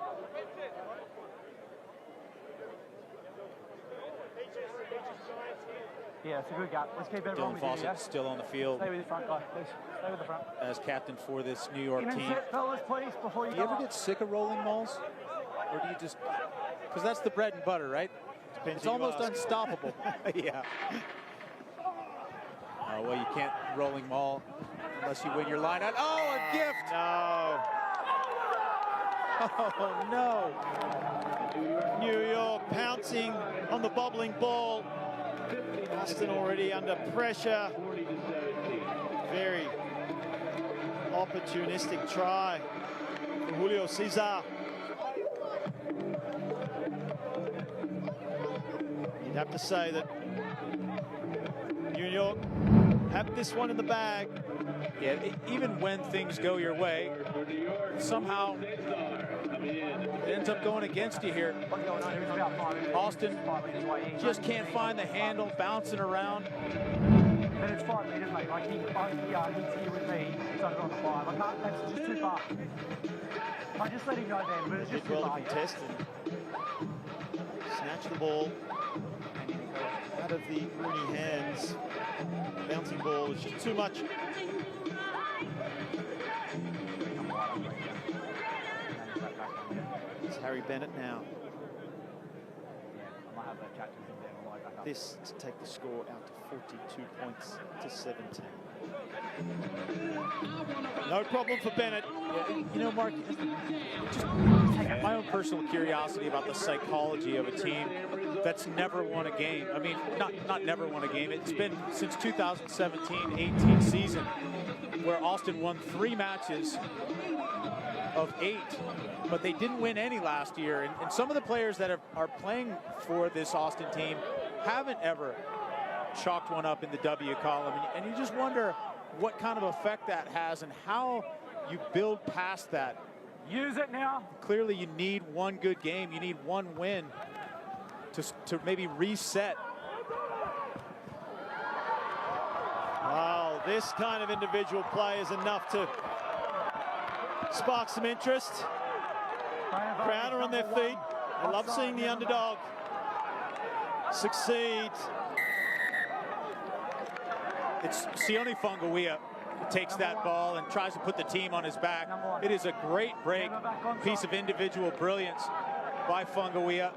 Yeah, it's a good gap. Let's keep everyone Dylan with you, Fawcett yeah? still on the field Stay with the front, guys, please. Stay with the front. as captain for this New York In and team. sit, fellas, please, before you Do you go ever up. get sick of rolling mauls? Or do you just, because that's the bread and butter, right? Depends It's who you almost ask. unstoppable. Yeah. Well, you can't rolling maul unless you win your line out. Oh, a gift! No. Oh, no. New York pouncing on the bobbling ball. Austin already under pressure. Very opportunistic try for Julio Cesar. You'd have to say that New York have this one in the bag. Yeah, even when things go your way, somehow it ends up going against you here. Austin just can't find the handle, bouncing around. But it's 5 meters, mate. Like, he's here with me. It's over on the 5. I can't, that's just too far. I just let him go then, but it's just too Well far. contested. Snatch the ball out of the Rooney hands. Bouncing ball is just too much. It's Harry Bennett now. This to take the score out to 42 points to 17. No problem for Bennett. Yeah, you know, Mark, just my own personal curiosity about the psychology of a team that's never won a game. I mean, not never won a game. It's been since 2017-18 season where Austin won 3 matches of 8, but they didn't win any last year. And some of the players that are playing for this Austin team haven't ever chalked one up in the W column. And you just wonder what kind of effect that has and how you build past that. Use it now. Clearly you need one good game. You need one win to maybe reset. Wow, this kind of individual play is enough to spark some interest. Crowd are on their feet. They love seeing the underdog succeed. It's Sione Fungawiya takes that ball and tries to put the team on his back. It is a great break, piece of individual brilliance by Fungawiya.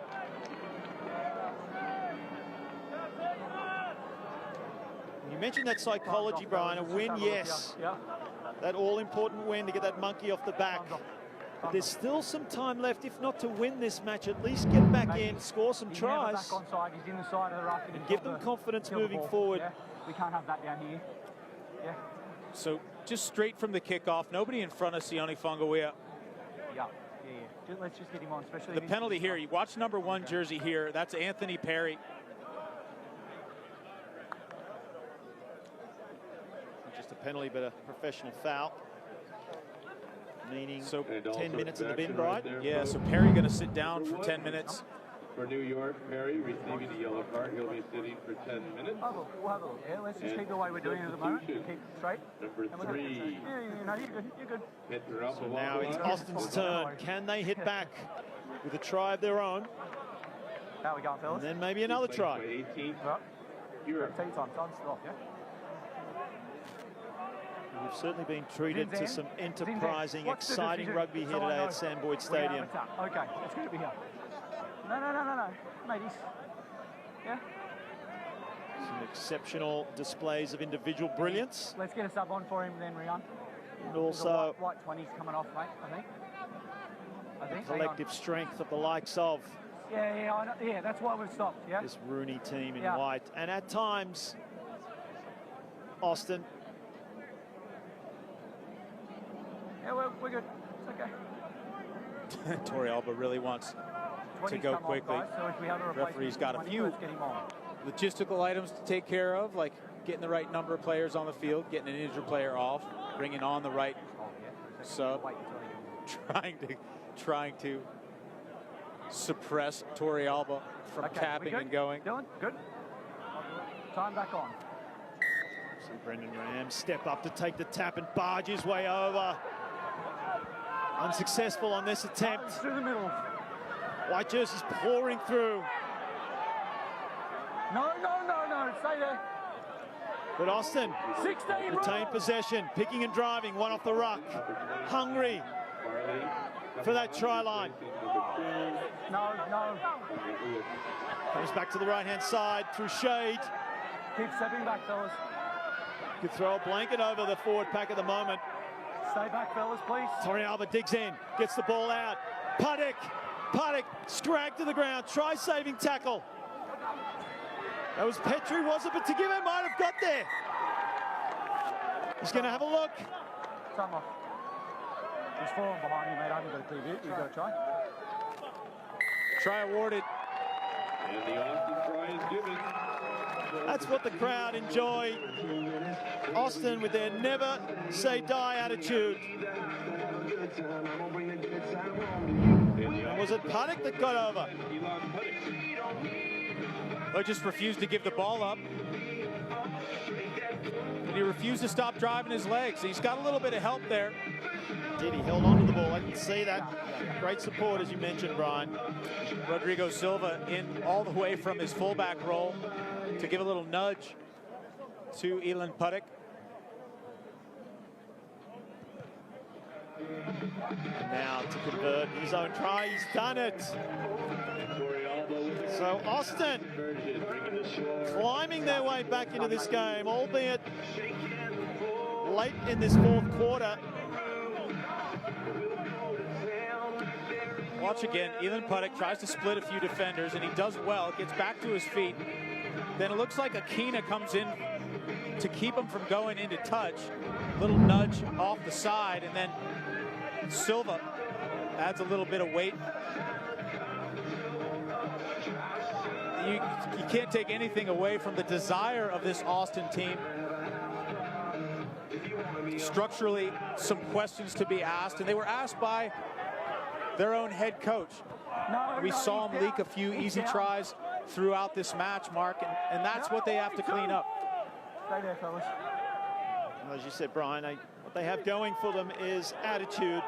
You mentioned that psychology, Brian. A win, yes. That all-important win to get that monkey off the back. But there's still some time left, if not to win this match, at least get back in, score some tries, and give them confidence moving forward. Yeah. We can't have that down here. Yeah. So just straight from the kickoff, nobody in front of Sione Fungawiya. Yeah. Let's just get him on, especially the penalty here. You watch number 1 jersey here. That's Anthony Perry. Not just a penalty, but a professional foul. Meaning 10 minutes in the bin, Brian. Yeah, so Perry going to sit down for 10 minutes. For New York, Perry receiving the yellow card. He'll be sitting for 10 minutes. We'll have a look. Yeah, let's just keep the way we're doing it at the moment. Keep straight. Number 3. Yeah, you're good. You're good. So now it's Austin's turn. Can they hit back with a try of their own? How we going, fellas? And then maybe another try. 18. Right. Europe. Take time. Time's still off, yeah? We've certainly been treated to some enterprising, exciting rugby here today at Sam Boyd Stadium. Okay, it's going to be here. No, mateys. Yeah? Some exceptional displays of individual brilliance. Let's get a sub on for him then, Rian. And also white 20's coming off, mate, I think. Collective strength of the likes of Yeah, I know. Yeah, that's why we've stopped, yeah? this Rooney team in white. And at times, Austin. Yeah, we're good. It's okay. Torrealba really wants to go quickly. Referee's got a few logistical items to take care of, like getting the right number of players on the field, getting an injured player off, bringing on the right sub, trying to suppress Tori Alba from tapping and going. Dylan, good. Time back on. See Brendan Graham step up to take the tap and barge his way over. Unsuccessful on this attempt. Through the middle. White jerseys pouring through. No, stay there. But Austin 16 retained possession, picking and driving, one off the ruck. Hungry for that try line. No. Comes back to the right-hand side through shade. Keep stepping back, fellas. Could throw a blanket over the forward pack at the moment. Stay back, fellas, please. Tori Alba digs in, gets the ball out. Puddick, scragged to the ground, try saving tackle. That was Petrie, was it? But Tagive might have got there. He's going to have a look. Time off. He's falling behind you, mate. I haven't got a clear view. You've got a try. Try awarded. And the Austin try is given. That's what the crowd enjoy. Austin with their never say die attitude. And was it Puddick that got over? Or just refused to give the ball up. And he refused to stop driving his legs. He's got a little bit of help there. He held on to the ball. I can see that. Great support, as you mentioned, Brian. Rodrigo Silva in all the way from his fullback role to give a little nudge to Elon Puddick. Now to convert his own try, he's done it. So Austin climbing their way back into this game, albeit late in this fourth quarter. Watch again, Elon Puddick tries to split a few defenders, and he does well, gets back to his feet. Then it looks like Akina comes in to keep him from going into touch. Little nudge off the side, and then Silva adds a little bit of weight. You can't take anything away from the desire of this Austin team. Structurally, some questions to be asked, and they were asked by their own head coach. We saw him leak a few easy tries throughout this match, Mark, and that's what they have to clean up. Stay there, fellas. As you said, Brian, what they have going for them is attitude.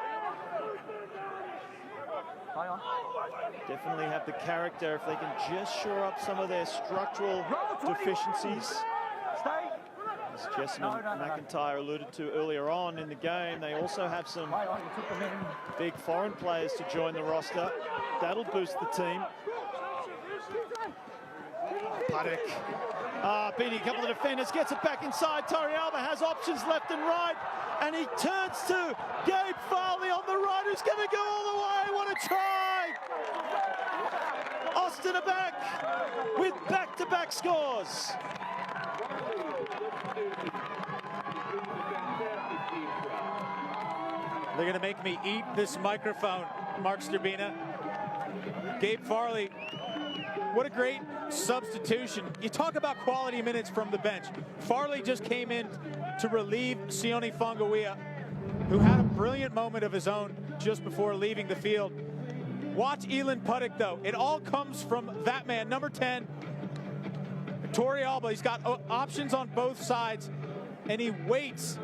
Definitely have the character if they can just shore up some of their structural deficiencies. As Jessamine McIntyre alluded to earlier on in the game, they also have some big foreign players to join the roster. That'll boost the team. Puddick beating a couple of defenders, gets it back inside. Tori Alba has options left and right, and he turns to Gabe Farley on the right, who's going to go all the way. What a try! Austin are back with back-to-back scores. They're going to make me eat this microphone, Mark Sterbina. Gabe Farley, what a great substitution. You talk about quality minutes from the bench. Farley just came in to relieve Sione Fangawea, who had a brilliant moment of his own just before leaving the field. Watch Elon Puddick, though. It all comes from that man, number 10, Tori Alba. He's got options on both sides, and he waits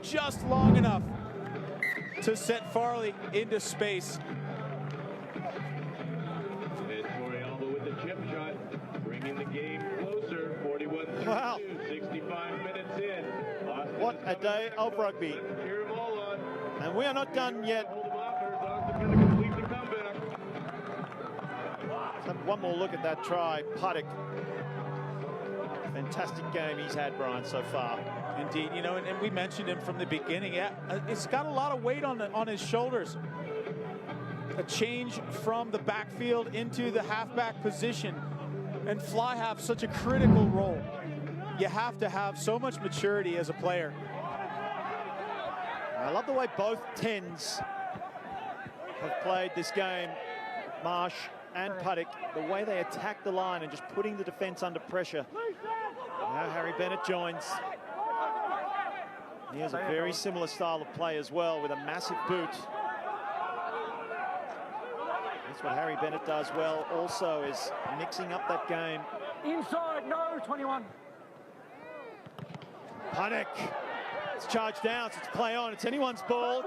just long enough to set Farley into space. And Tori Alba with the chip shot, bringing the game closer. 41-32, wow. 65 minutes in. Austin What a day of rugby. And we are not done yet. Let's have one more look at that try. Puddick. Fantastic game he's had, Brian, so far. Indeed, you know, and we mentioned him from the beginning. Yeah, it's got a lot of weight on his shoulders. A change from the backfield into the halfback position, and fly half such a critical role. You have to have so much maturity as a player. I love the way both 10s have played this game. Marsh and Puddick, the way they attack the line and just putting the defence under pressure. Now Harry Bennett joins. He has a very similar style of play as well, with a massive boot. That's what Harry Bennett does well also, is mixing up that game. Inside, no, 21. Puddick. It's charged down, so it's play on. It's anyone's ball.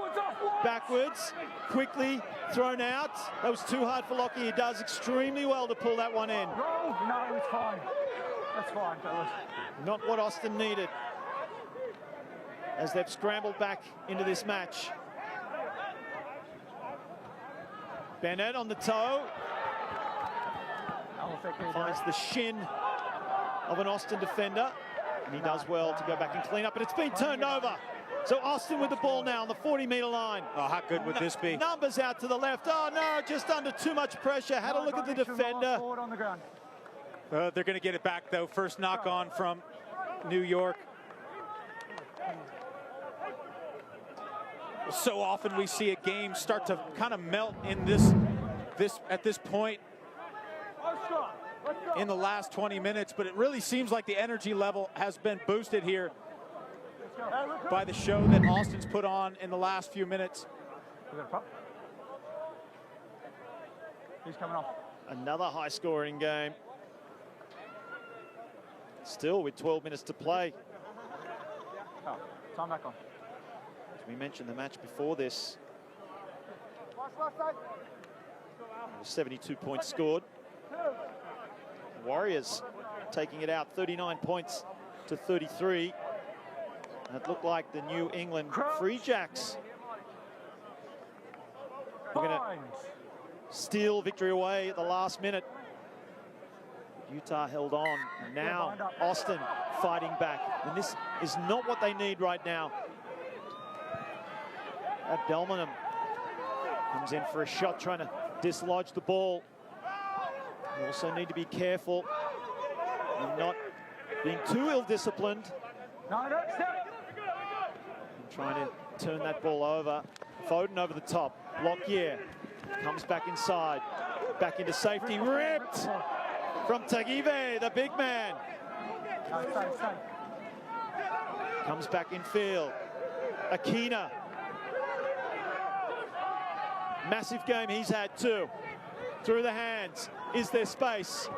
Backwards, quickly thrown out. That was too hard for Lockie. He does extremely well to pull that one in. Roll. No, it's fine. That's fine, fellas. Not what Austin needed, as they've scrambled back into this match. Bennett on the toe. Finds the shin of an Austin defender. And he does well to go back and clean up, but it's been turned over. So Austin with the ball now on the 40-metre line. Oh, how good would this be? Numbers out to the left. Oh, no, just under too much pressure. Had a look at the defender. They're going to get it back, though. First knock on from New York. So often we see a game start to kind of melt in at this point in the last 20 minutes, but it really seems like the energy level has been boosted here by the show that Austin's put on in the last few minutes. He's coming off. Another high-scoring game. Still with 12 minutes to play. Oh, time back on. As we mentioned the match before this, 72 points scored. Warriors taking it out 39 points to 33. That looked like the New England Free Jacks were going to steal victory away at the last minute. Utah held on. Now Austin fighting back. And this is not what they need right now. Abdelmanum comes in for a shot, trying to dislodge the ball. You also need to be careful and not being too ill-disciplined. No, Trying to turn that ball over. Foden over the top. Lockyer comes back inside. Back into safety. Ripped from Tagive, the big man. Comes back in field. Akina. Massive game he's had too. Through the hands. Is there space?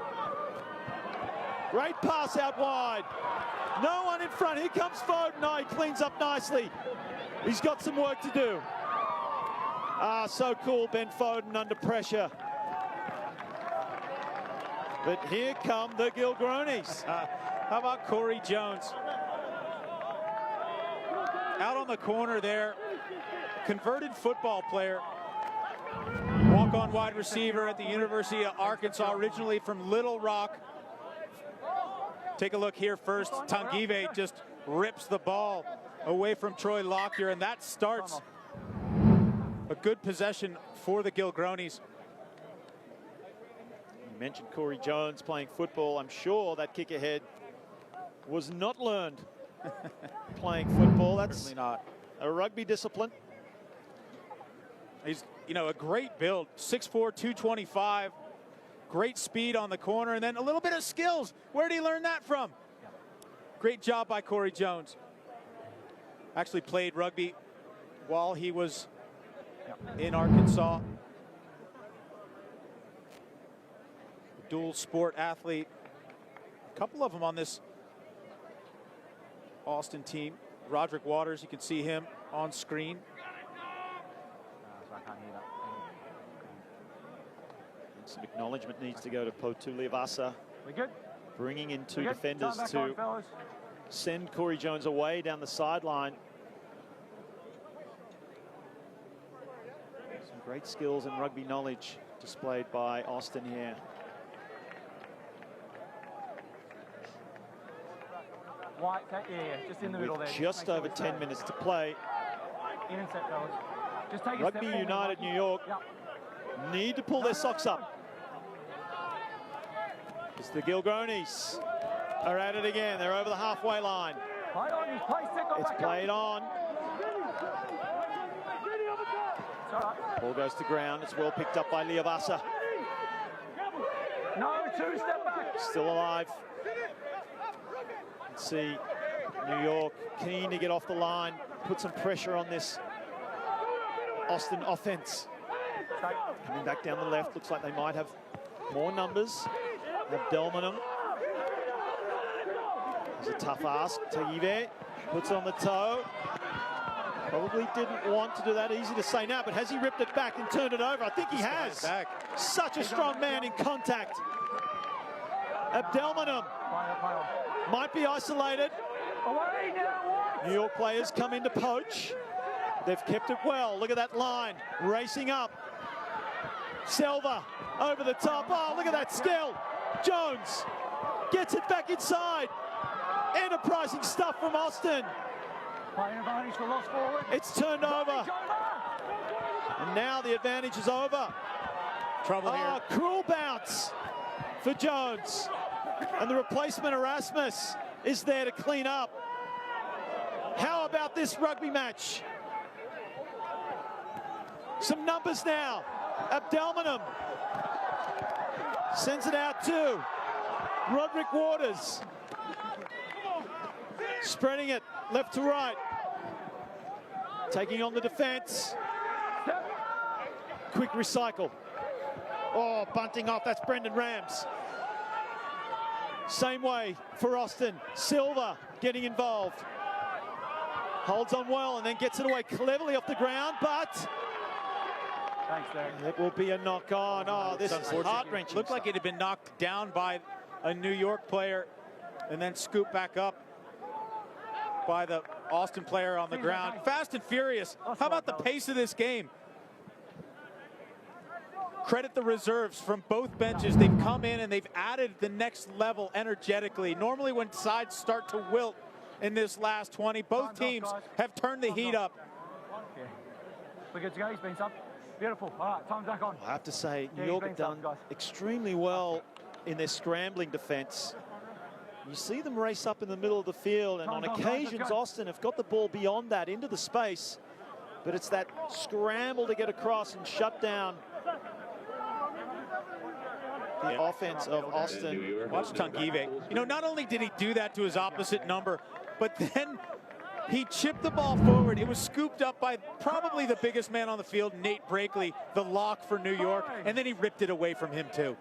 Great pass out wide. No one in front. Here comes Foden. No, he cleans up nicely. He's got some work to do. Ah, so cool, Ben Foden under pressure. But here come the Gilgronis. How about Corey Jones? Out on the corner there. Converted football player. Walk-on wide receiver at the University of Arkansas, originally from Little Rock. Take a look here first. Tanguive just rips the ball away from Troy Lockyer, and that starts a good possession for the Gilgronis. You mentioned Corey Jones playing football. I'm sure that kick ahead was not learned playing football. That's certainly not a rugby discipline. He's, you know, a great build, 6'4", 225. Great speed on the corner, and then a little bit of skills. Where did he learn that from? Great job by Corey Jones. Actually played rugby while he was in Arkansas. Dual sport athlete. A couple of them on this Austin team. Roderick Waters, you can see him on screen. Some acknowledgement needs to go to Potuliavasa. We good? Bringing in two defenders to send Corey Jones away down the sideline. Some great skills and rugby knowledge displayed by Austin here. White, yeah, just in the middle there. Just over 10 minutes to play. In and set, fellas. Just take a Rugby step United New York need to pull their socks up. It's the Gilgronis are at it again. They're over the halfway line. It's played on. Ball goes to ground. It's well picked up by Liavasa. Still alive. Let's see, New York keen to get off the line, put some pressure on this Austin offense. Coming back down the left, looks like they might have more numbers. Abdelmanem. It's a tough ask. Tagive puts on the toe. Probably didn't want to do that. Easy to say now, but has he ripped it back and turned it over? I think he has. Such a strong man in contact. Abdelmanem might be isolated. New York players come in to poach. They've kept it well. Look at that line, racing up. Selva over the top. Oh, look at that skill. Jones gets it back inside. Enterprising stuff from Austin. It's turned over. And now the advantage is over. Trouble here. Cruel bounce for Jones. And the replacement Erasmus is there to clean up. How about this rugby match? Some numbers now. Abdelmanem sends it out to Roderick Waters. Spreading it left to right. Taking on the defense. Quick recycle. Oh, bunting off. That's Brendan Rams. Same way for Austin. Silva getting involved. Holds on well and then gets it away cleverly off the ground, but it will be a knock on. Oh, this is heart-wrenching. Looked like it had been knocked down by a New York player and then scooped back up by the Austin player on the ground. Fast and furious. How about the pace of this game? Credit the reserves from both benches. They've come in and they've added the next level energetically. Normally when sides start to wilt in this last 20, both teams have turned the heat up. We're good to go. He's been sub. Beautiful. All right, time's back on. I have to say, New York have done extremely well in their scrambling defense. You see them race up in the middle of the field, and on occasions, Austin have got the ball beyond that into the space, but it's that scramble to get across and shut down the offense of Austin. Watch Tagive. You know, not only did he do that to his opposite number, but then he chipped the ball forward. It was scooped up by probably the biggest man on the field, Nate Brakely, the lock for New York, and then he ripped it away from him too.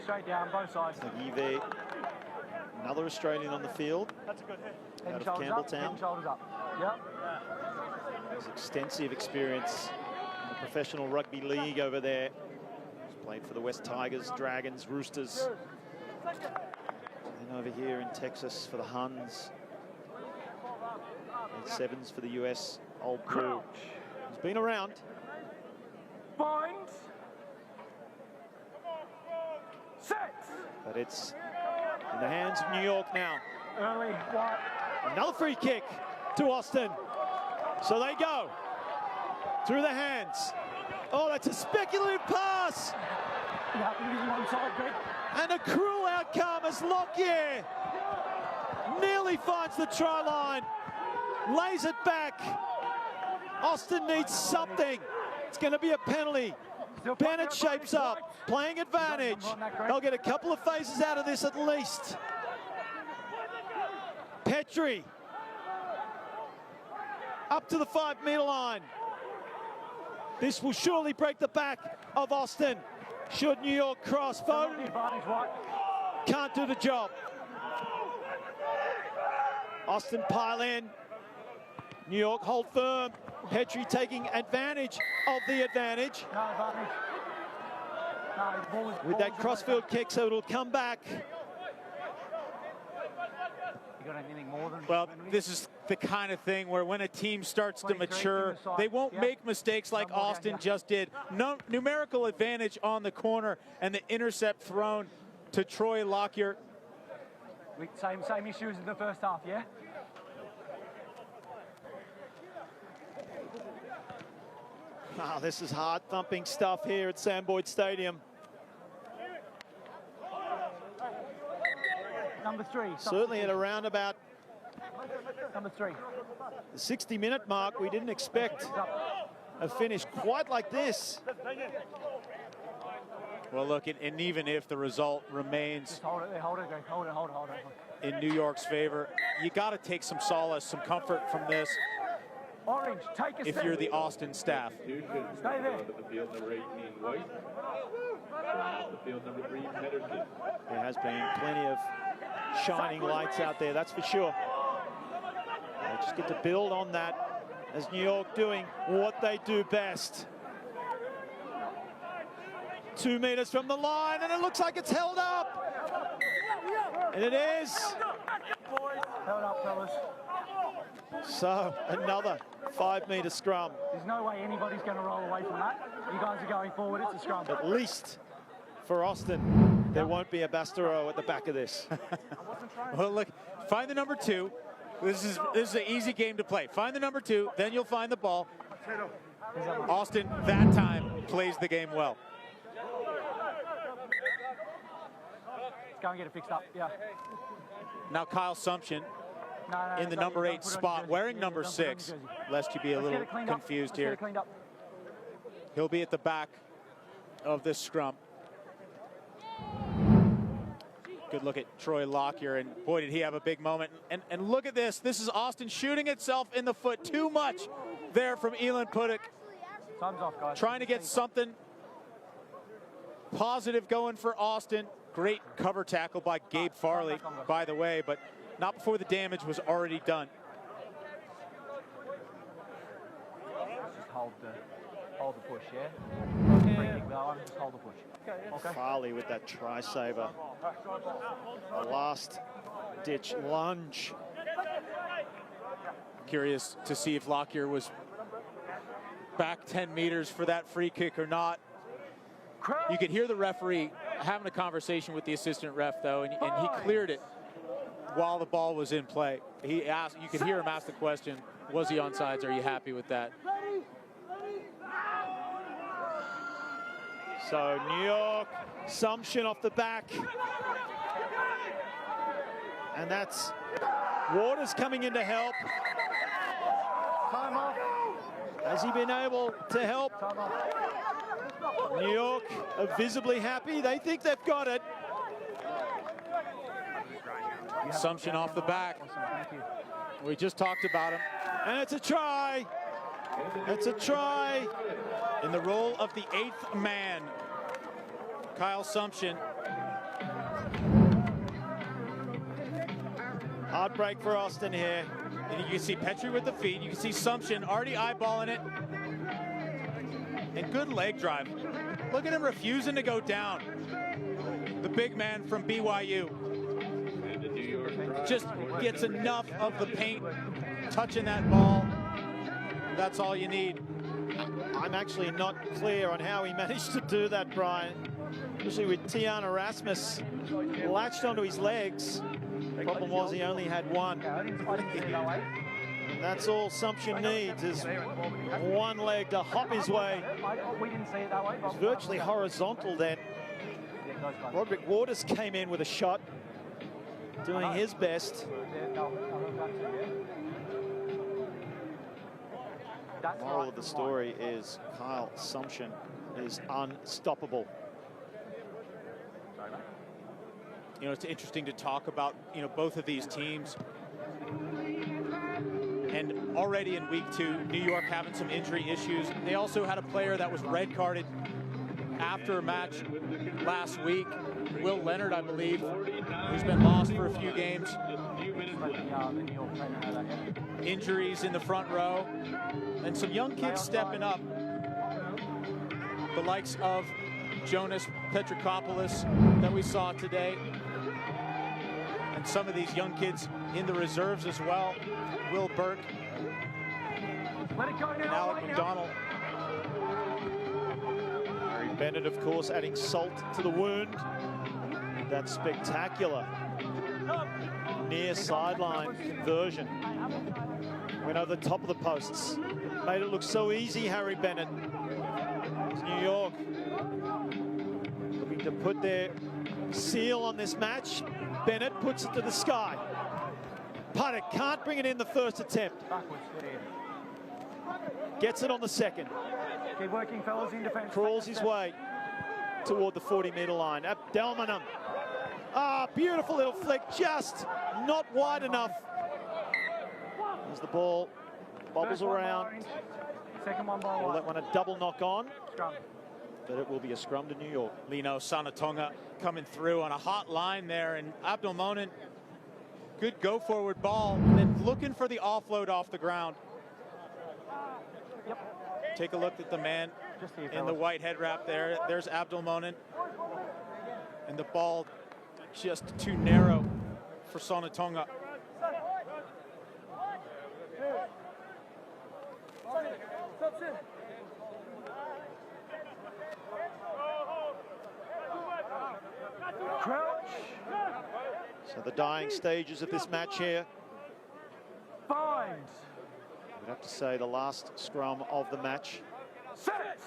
Straight down, both sides. Tagive, another Australian on the field. That's a good hit. Out of Campbelltown. Shoulders up. Yep. Has extensive experience in the professional rugby league over there. He's played for the West Tigers, Dragons, Roosters. And over here in Texas for the Huns. And Sevens for the US, Old Blue. He's been around. Bind. Set. But it's in the hands of New York now. Early, white. Another free kick to Austin. So they go through the hands. Oh, that's a speculative pass. And a cruel outcome as Lockyer nearly finds the try line. Lays it back. Austin needs something. It's going to be a penalty. Bennett shapes up, playing advantage. They'll get a couple of phases out of this at least. Petrie up to the 5-meter line. This will surely break the back of Austin. Should New York cross? Foden can't do the job. Austin pile in. New York hold firm. Petrie taking advantage of the advantage. With that crossfield kick, so it'll come back. Well, this is the kind of thing where when a team starts to mature, they won't make mistakes like Austin just did. No numerical advantage on the corner and the intercept thrown to Troy Lockyer. Same issues in the first half, yeah? Oh, this is heart-thumping stuff here at Sam Boyd Stadium. Number 3. Certainly at around about Number 3. the 60-minute mark, we didn't expect a finish quite like this. Well, look, and even if the result remains Hold it. in New York's favor, you got to take some solace, some comfort from this Orange, take a if step. you're the Austin staff. Stay there. The field number 18, White. The field number 3, Pedersen. There has been plenty of shining lights out there, that's for sure. They just get to build on that as New York doing what they do best. 2 meters from the line, and it looks like it's held up. And it is. Held up, fellas. So another 5-meter scrum. There's no way anybody's going to roll away from that. You guys are going forward. It's a scrum. At least for Austin, there won't be a Bastareaud at the back of this. Well, look, find the number 2. This is an easy game to play. Find the number 2, then you'll find the ball. Austin, that time, plays the game well. Go and get it fixed up. Yeah. Now Kyle Sumption No, in the don't- number don't 8 put it on your spot, jersey. wearing Yeah, number don't put it on 6, your jersey. lest you be a Let's little get it cleaned up. confused Let's get here. it cleaned up. He'll be at the back of this scrum. Good look at Troy Lockyer, and boy, did he have a big moment. And look at this. This is Austin shooting itself in the foot. Too much there from Elon Puddick. Time's off, guys. Trying to get something positive going for Austin. Great cover tackle by Gabe Farley, by the way, but not before the damage was already done. Just hold the push, yeah? Free kick, that one. Just hold the push. Okay. Farley with that try-saver. A last-ditch lunge. Curious to see if Lockyer was back 10 meters for that free kick or not. You could hear the referee having a conversation with the assistant ref, though, and he cleared it while the ball was in play. He asked, you could hear him ask the question, was he onside? Are you happy with that? So New York, Sumption off the back. And that's Waters coming in to help. Time off. Has he been able to help? Time off. New York are visibly happy. They think they've got it. Sumption off the back. Awesome, thank you. We just talked about him. And it's a try. It's a try. In the role of the 8th man, Kyle Sumption. Hard break for Austin here. And you can see Petrie with the feet. You can see Sumption already eyeballing it. And good leg drive. Look at him refusing to go down. The big man from BYU just gets enough of the paint touching that ball. That's all you need. I'm actually not clear on how he managed to do that, Brian. Especially with Tiana Rasmus latched onto his legs. The problem was he only had one. And that's all Sumption needs is one leg to hop his way. We didn't see it that way. It's virtually horizontal then. Roderick Waters came in with a shot, doing his best. The moral of the story is Kyle Sumption is unstoppable. You know, it's interesting to talk about, you know, both of these teams. And already in week 2, New York having some injury issues. They also had a player that was red carded after a match last week. Will Leonard, I believe, who's been lost for a few games. Injuries in the front row. And some young kids stepping up. The likes of Jonas Petrikopoulos that we saw today. And some of these young kids in the reserves as well. Will Burke and Alec McDonald. Harry Bennett, of course, adding salt to the wound. That spectacular near sideline conversion. Went over the top of the posts. Made it look so easy, Harry Bennett. It's New York looking to put their seal on this match. Bennett puts it to the sky. Puddick can't bring it in the first attempt. Backwards, good here. Gets it on the second. Keep working, fellas, in defense. Crawls his way toward the 40-meter line. Abdelmanem. Ah, beautiful little flick, just not wide enough. There's the ball, bobbles around. Second one by We'll let one a double knock on. Scrum. But it will be a scrum to New York. Lino Sanatonga coming through on a hot line there, and Abdelmanem, good go forward ball, and then looking for the offload off the ground. Yep. Take a look at the man in the white head wrap there. There's Abdelmanem. And the ball just too narrow for Sanatonga. Crouch. So the dying stages of this match here. Bind. We'd have to say the last scrum of the match. Set.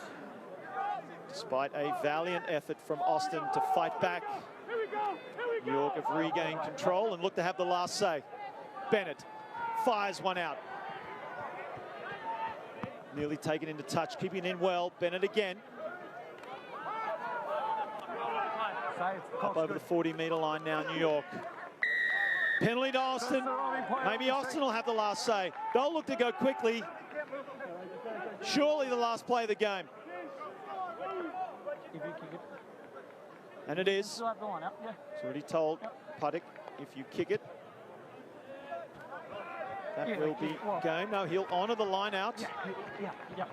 Despite a valiant effort from Austin to fight back, New York have regained control and look to have the last say. Bennett fires one out. Nearly taken into touch, keeping it in well. Bennett again. Up over the 40-meter line now, New York. Penalty to Austin. Maybe Austin will have the last say. They'll look to go quickly. Surely the last play of the game. And it is. It's already told Puddick, if you kick it, that will be game. No, he'll honour the line out. Yeah.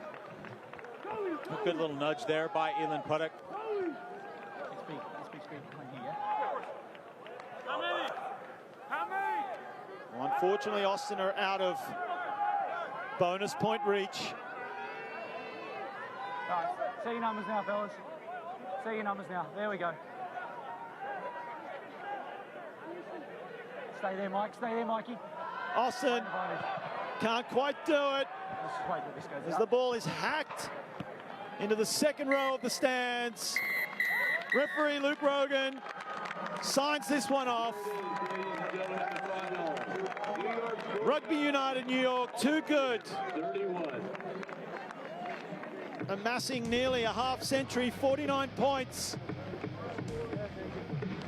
A good little nudge there by Elon Puddick. Well, unfortunately, Austin are out of bonus point reach. All right, see your numbers now, fellas. See your numbers now. There we go. Stay there, Mike. Stay there, Mikey. Austin can't quite do it as the ball is hacked into the second row of the stands. Referee Luke Rogan signs this one off. Rugby United New York, too good. Amassing nearly a half century, 49 points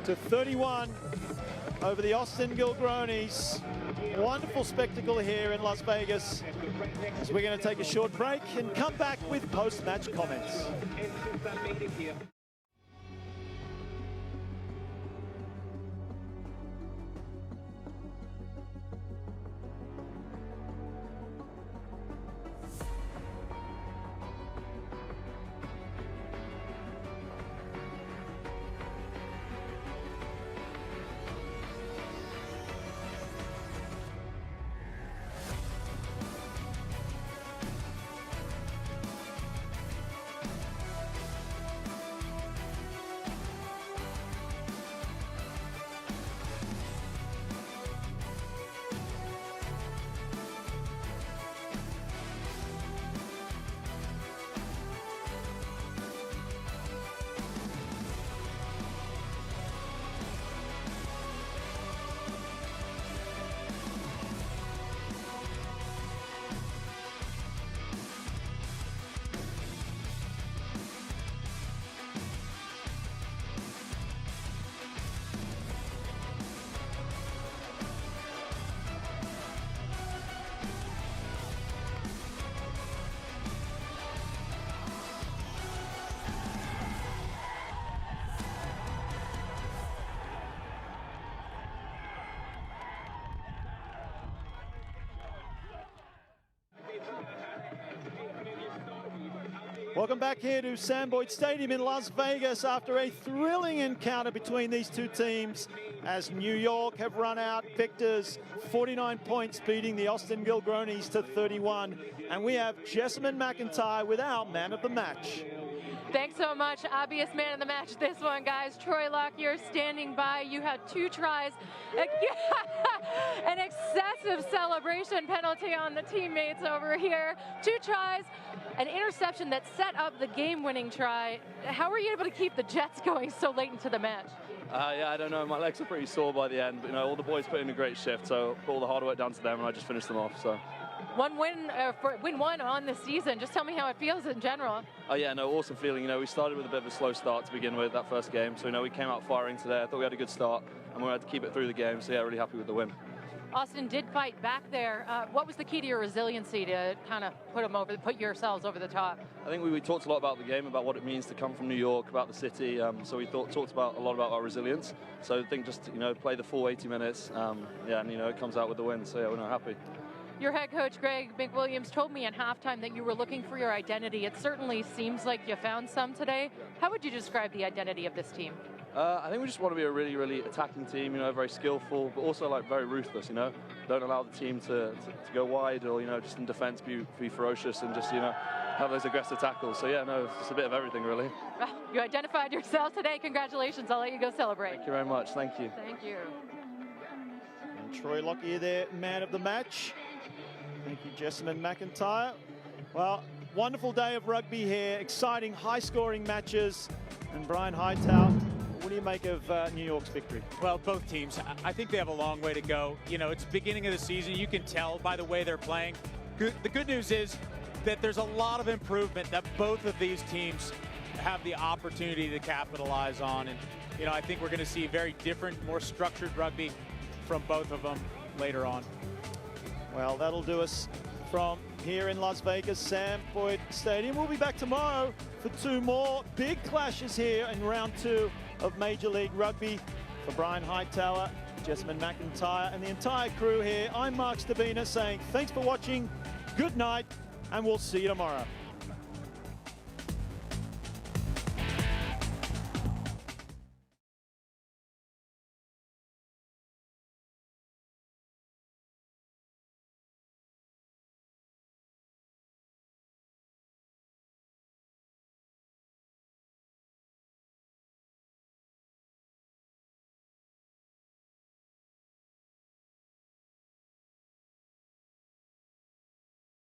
to 31 over the Austin Gilgronis. Wonderful spectacle here in Las Vegas. As we're going to take a short break and come back with post-match comments. Welcome back here to Sam Boyd Stadium in Las Vegas after a thrilling encounter between these two teams as New York have run out victors, 49 points, beating the Austin Gilgronis to 31. And we have Jessamine McIntyre with our man of the match. Thanks so much. Obvious man of the match, this one, guys. Troy Lockyer standing by. You had 2 tries. An excessive celebration penalty on the teammates over here. 2 tries, an interception that set up the game-winning try. How were you able to keep the Jets going so late into the match? Yeah, I don't know. My legs are pretty sore by the end, but all the boys put in a great shift, so put all the hard work down to them, and I just finished them off. So. win one on the season. Just tell me how it feels in general. Oh yeah, no, awesome feeling. We started with a bit of a slow start to begin with that first game. So we came out firing today. I thought we had a good start, and we had to keep it through the game. So yeah, really happy with the win. Austin did fight back there. What was the key to your resiliency to kind of put yourselves over the top? I think we talked a lot about the game, about what it means to come from New York, about the city. So we talked about a lot about our resilience. So I think just play the full 80 minutes. And it comes out with the win. So yeah, we're not happy. Your head coach, Greg McWilliams, told me at halftime that you were looking for your identity. It certainly seems like you found some today. How would you describe the identity of this team? I think we just want to be a really, really attacking team, very skillful, but also very ruthless, Don't allow the team to go wide or, just in defense be ferocious and just, have those aggressive tackles. So yeah, no, it's just a bit of everything really. Well, you identified yourself today. Congratulations. I'll let you go celebrate. Thank you very much. Thank you. Thank you. And Troy Lockyer there, man of the match. Thank you, Jessamine McIntyre. Well, wonderful day of rugby here. Exciting, high-scoring matches. And Brian Hightower, what do you make of New York's victory? Well, both teams, I think they have a long way to go. It's the beginning of the season. You can tell by the way they're playing. The good news is that there's a lot of improvement that both of these teams have the opportunity to capitalize on. And, I think we're going to see very different, more structured rugby from both of them later on. Well, that'll do us from here in Las Vegas, Sam Boyd Stadium. We'll be back tomorrow for 2 more big clashes here in round 2 of Major League Rugby. For Brian Hightower, Jessamine McIntyre, and the entire crew here, I'm Mark Stabina saying thanks for watching, good night, and we'll see you tomorrow.